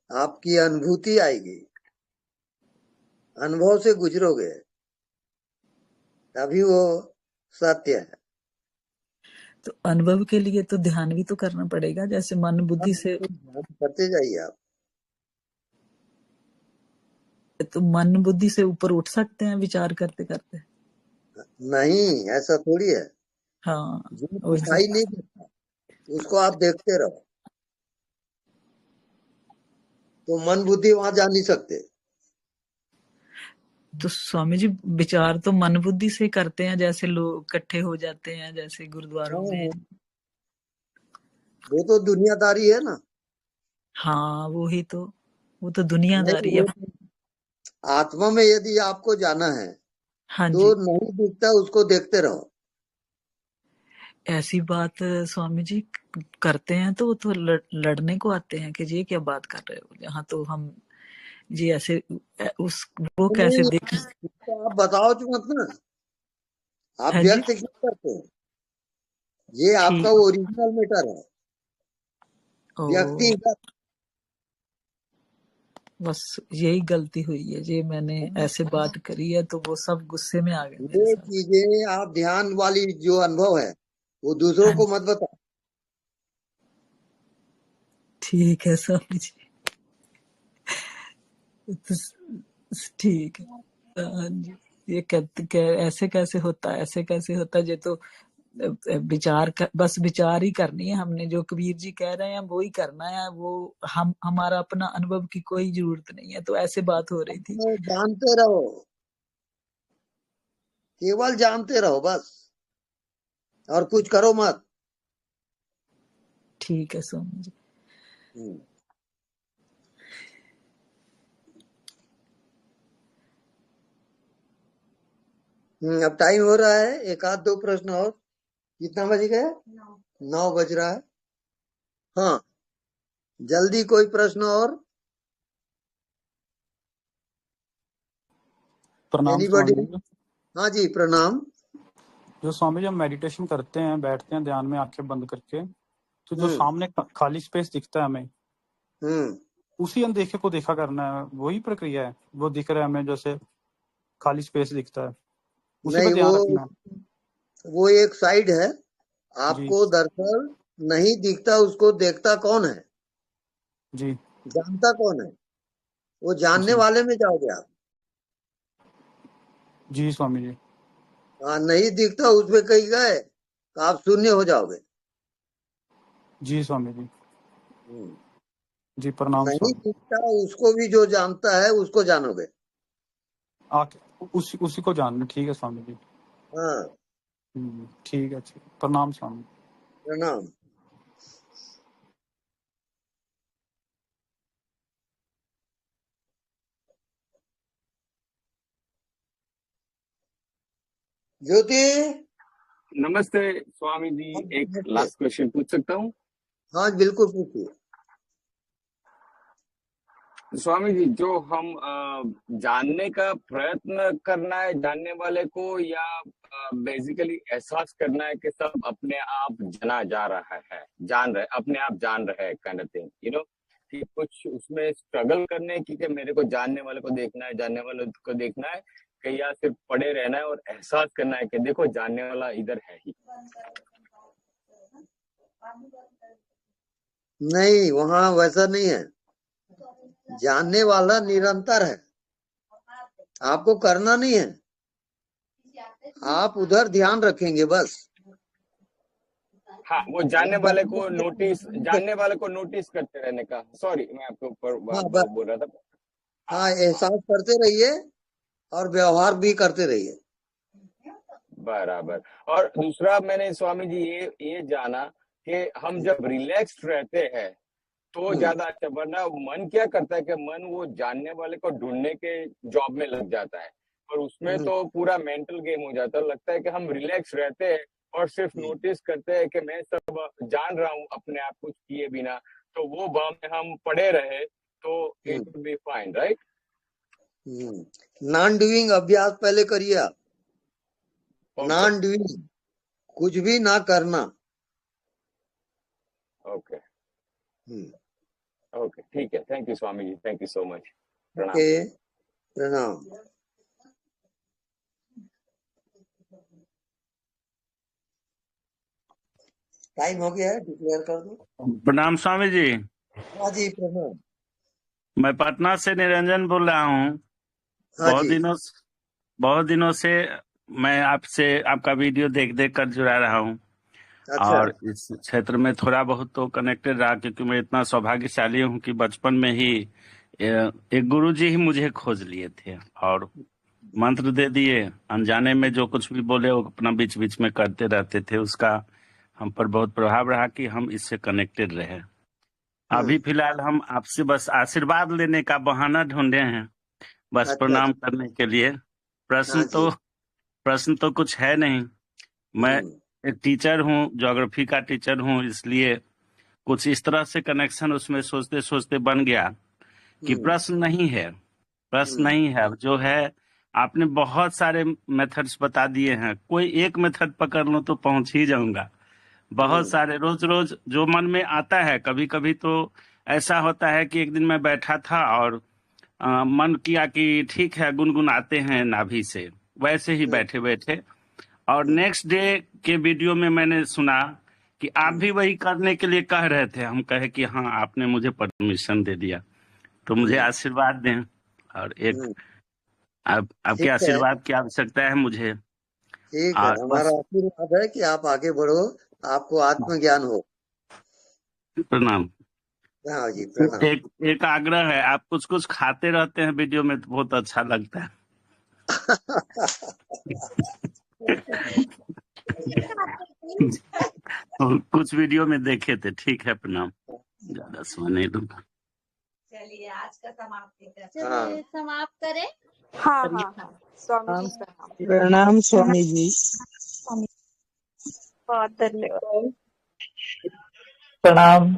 आपकी अनुभूति आएगी, अनुभव से गुजरोगे, तभी वो सत्य है। तो अनुभव के लिए तो ध्यान भी तो करना पड़ेगा, जैसे मन बुद्धि से करते जाइए आप। तो मन बुद्धि से ऊपर उठ सकते हैं विचार करते करते? नहीं, ऐसा थोड़ी है। हाँ, जो दिखाई नहीं देता उसको आप देखते रहो, तो मन बुद्धि वहां जा नहीं सकते। तो स्वामी जी विचार तो मन बुद्धि से करते हैं, जैसे लोग इकट्ठे हो जाते हैं जैसे गुरुद्वारों में। वो तो दुनियादारी है ना। हाँ, वो तो दुनियादारी है। आत्मा में यदि आपको जाना है, हाँ तो नहीं दिखता उसको देखते रहो। ऐसी बात स्वामी जी करते हैं तो लड़ने को आते हैं कि ये क्या बात कर रहे हो, यहाँ तो हम जी ऐसे वो कैसे देख। आप बताओ तो मत ना, आप व्यक्त क्यों करते हैं? ये आपका ओरिजिनल मैटर है, व्यक्तिगत। बस यही गलती हुई है, ये मैंने ऐसे बात करी है तो वो सब गुस्से में आ गए। ये चीजें आप ध्यान वाली जो अनुभव है वो दूसरों को मत बताओ। ठीक है स्वामी जी, ठीक है। ये कहते ऐसे कैसे होता है, ऐसे कैसे होता है? ये तो बस विचार ही करनी है हमने, जो कबीर जी कह रहे हैं वो ही करना है। वो हमारा अपना अनुभव की कोई जरूरत नहीं है। तो ऐसे बात हो रही थी। जानते रहो, केवल जानते रहो बस, और कुछ करो मत। ठीक है स्वामी जी। अब टाइम हो रहा है, एक आध दो प्रश्न और। कितना बज गया? 9 बज रहा है। हाँ, जल्दी कोई प्रश्न और? प्रणाम स्वामी जी। हाँ जी प्रणाम। जो स्वामी जी हम मेडिटेशन करते हैं, बैठते हैं ध्यान में आंखें बंद करके, तो जो सामने खाली स्पेस दिखता है हमें, उसी अनदेखे को देखा करना है, वही प्रक्रिया है? वो दिख रहा है हमें, जैसे खाली स्पेस दिखता है, उसी पर ध्यान रखना है। वो एक साइड है। आपको दरअसल नहीं दिखता उसको देखता कौन है? जी जानता कौन है? वो जानने जी वाले में जाओगे आप। जी स्वामी जी। हाँ, नहीं दिखता उसमें कहीं गए तो आप शून्य हो जाओगे। जी स्वामी जी। हम्म। जी प्रणाम नहीं स्वामी। दिखता उसको भी जो जानता है उसको जानोगे। उसी को जानना, ठीक है स्वामी जी। हाँ ठीक है, ठीक। प्रणाम स्वामी। प्रणाम। ज्योति। नमस्ते स्वामी जी, एक नमस्ते। लास्ट क्वेश्चन पूछ सकता हूँ? हाँ बिल्कुल पूछिए। स्वामी जी, जो हम जानने का प्रयत्न करना है जानने वाले को, या बेसिकली एहसास करना है कि सब अपने आप जाना जा रहा है, जान रहे, अपने आप जान रहे हैं, kind of thing, you know, कि कुछ उसमें स्ट्रगल करने की कि मेरे को जानने वाले को देखना है, जानने वाले को देखना है, कि या सिर्फ पड़े रहना है और एहसास करना है कि देखो जानने वाला इधर है ही? नहीं, वहाँ वैसा नहीं है। जानने वाला निरंतर है, आपको करना नहीं है, आप उधर ध्यान रखेंगे बस। हाँ, वो जानने वाले को नोटिस करते रहने का। सॉरी, मैं आपके ऊपर हाँ बात बस। बोल रहा था। हाँ, एहसास करते रहिए और व्यवहार भी करते रहिए। बराबर। और दूसरा मैंने स्वामी जी ये जाना कि हम जब रिलैक्स्ड रहते हैं तो ज्यादा अच्छा, वरना मन क्या करता है कि मन वो जानने वाले को ढूंढने के जॉब में लग जाता है, और उसमें तो पूरा मेंटल गेम हो जाता है। लगता है कि हम रिलैक्स रहते हैं और सिर्फ नोटिस करते हैं कि मैं सब जान रहा हूँ अपने आप कुछ किए बिना, तो वो भाव में हम पड़े रहे तो it will be fine, right? Non doing अभ्यास पहले करिए आप। नॉन डूइंग, कुछ भी ना करना। ओके ओके, ठीक है। Thank you Swami ji, thank you so much. प्रणाम। ओके, प्रणाम। टाइम हो गया है, डिक्लेयर कर दो। प्रणाम स्वामी जी। हाँ जी, प्रणाम। मैं पटना से निरंजन बोल रहा हूँ। हाँ बहुत दिनों से मैं आपसे आपका वीडियो देख देख कर जुड़ा रहा हूँ। अच्छा। और इस क्षेत्र में थोड़ा बहुत तो कनेक्टेड रहा, क्योंकि मैं इतना सौभाग्यशाली हूँ कि बचपन में ही एक गुरुजी ही मुझे खोज लिए थे और मंत्र दे दिए। अनजाने में जो कुछ भी बोले वो अपना बीच बीच में करते रहते थे। उसका हम पर बहुत प्रभाव रहा कि हम इससे कनेक्टेड रहे। अभी फिलहाल हम आपसे बस आशीर्वाद लेने का बहाना ढूंढे हैं, बस प्रणाम करने के लिए। प्रश्न तो कुछ है नहीं। मैं एक टीचर हूँ, ज्योग्राफी का टीचर हूँ, इसलिए कुछ इस तरह से कनेक्शन उसमें सोचते सोचते बन गया कि प्रश्न नहीं है, प्रश्न नहीं है। जो है आपने बहुत सारे मेथड्स बता दिए हैं, कोई एक मेथड पकड़ लो तो पहुंच ही जाऊंगा। बहुत सारे रोज रोज जो मन में आता है। कभी कभी तो ऐसा होता है कि एक दिन मैं बैठा था और मन किया कि ठीक है गुनगुनाते हैं नाभि से, वैसे ही बैठे बैठे, और नेक्स्ट डे के वीडियो में मैंने सुना कि आप भी वही करने के लिए कह रहे थे। हम कहे कि हाँ, आपने मुझे परमिशन दे दिया, तो मुझे आशीर्वाद दें। और एक आपके आशीर्वाद की आवश्यकता है मुझे। ठीक है, हमारा आशीर्वाद है कि आप आगे बढ़ो, आपको आत्मज्ञान हो। प्रणाम। हाँ जी, प्रणाम। एक आग्रह है, आप कुछ कुछ खाते रहते हैं वीडियो में तो बहुत अच्छा लगता है। कुछ वीडियो में देखे थे। ठीक है, प्रणाम। ज्यादा समय नहीं दूंगा। चलिए आज का समाप्त करें। हाँ स्वामी जी प्रणाम स्वामी जी। बहुत धन्यवाद। प्रणाम।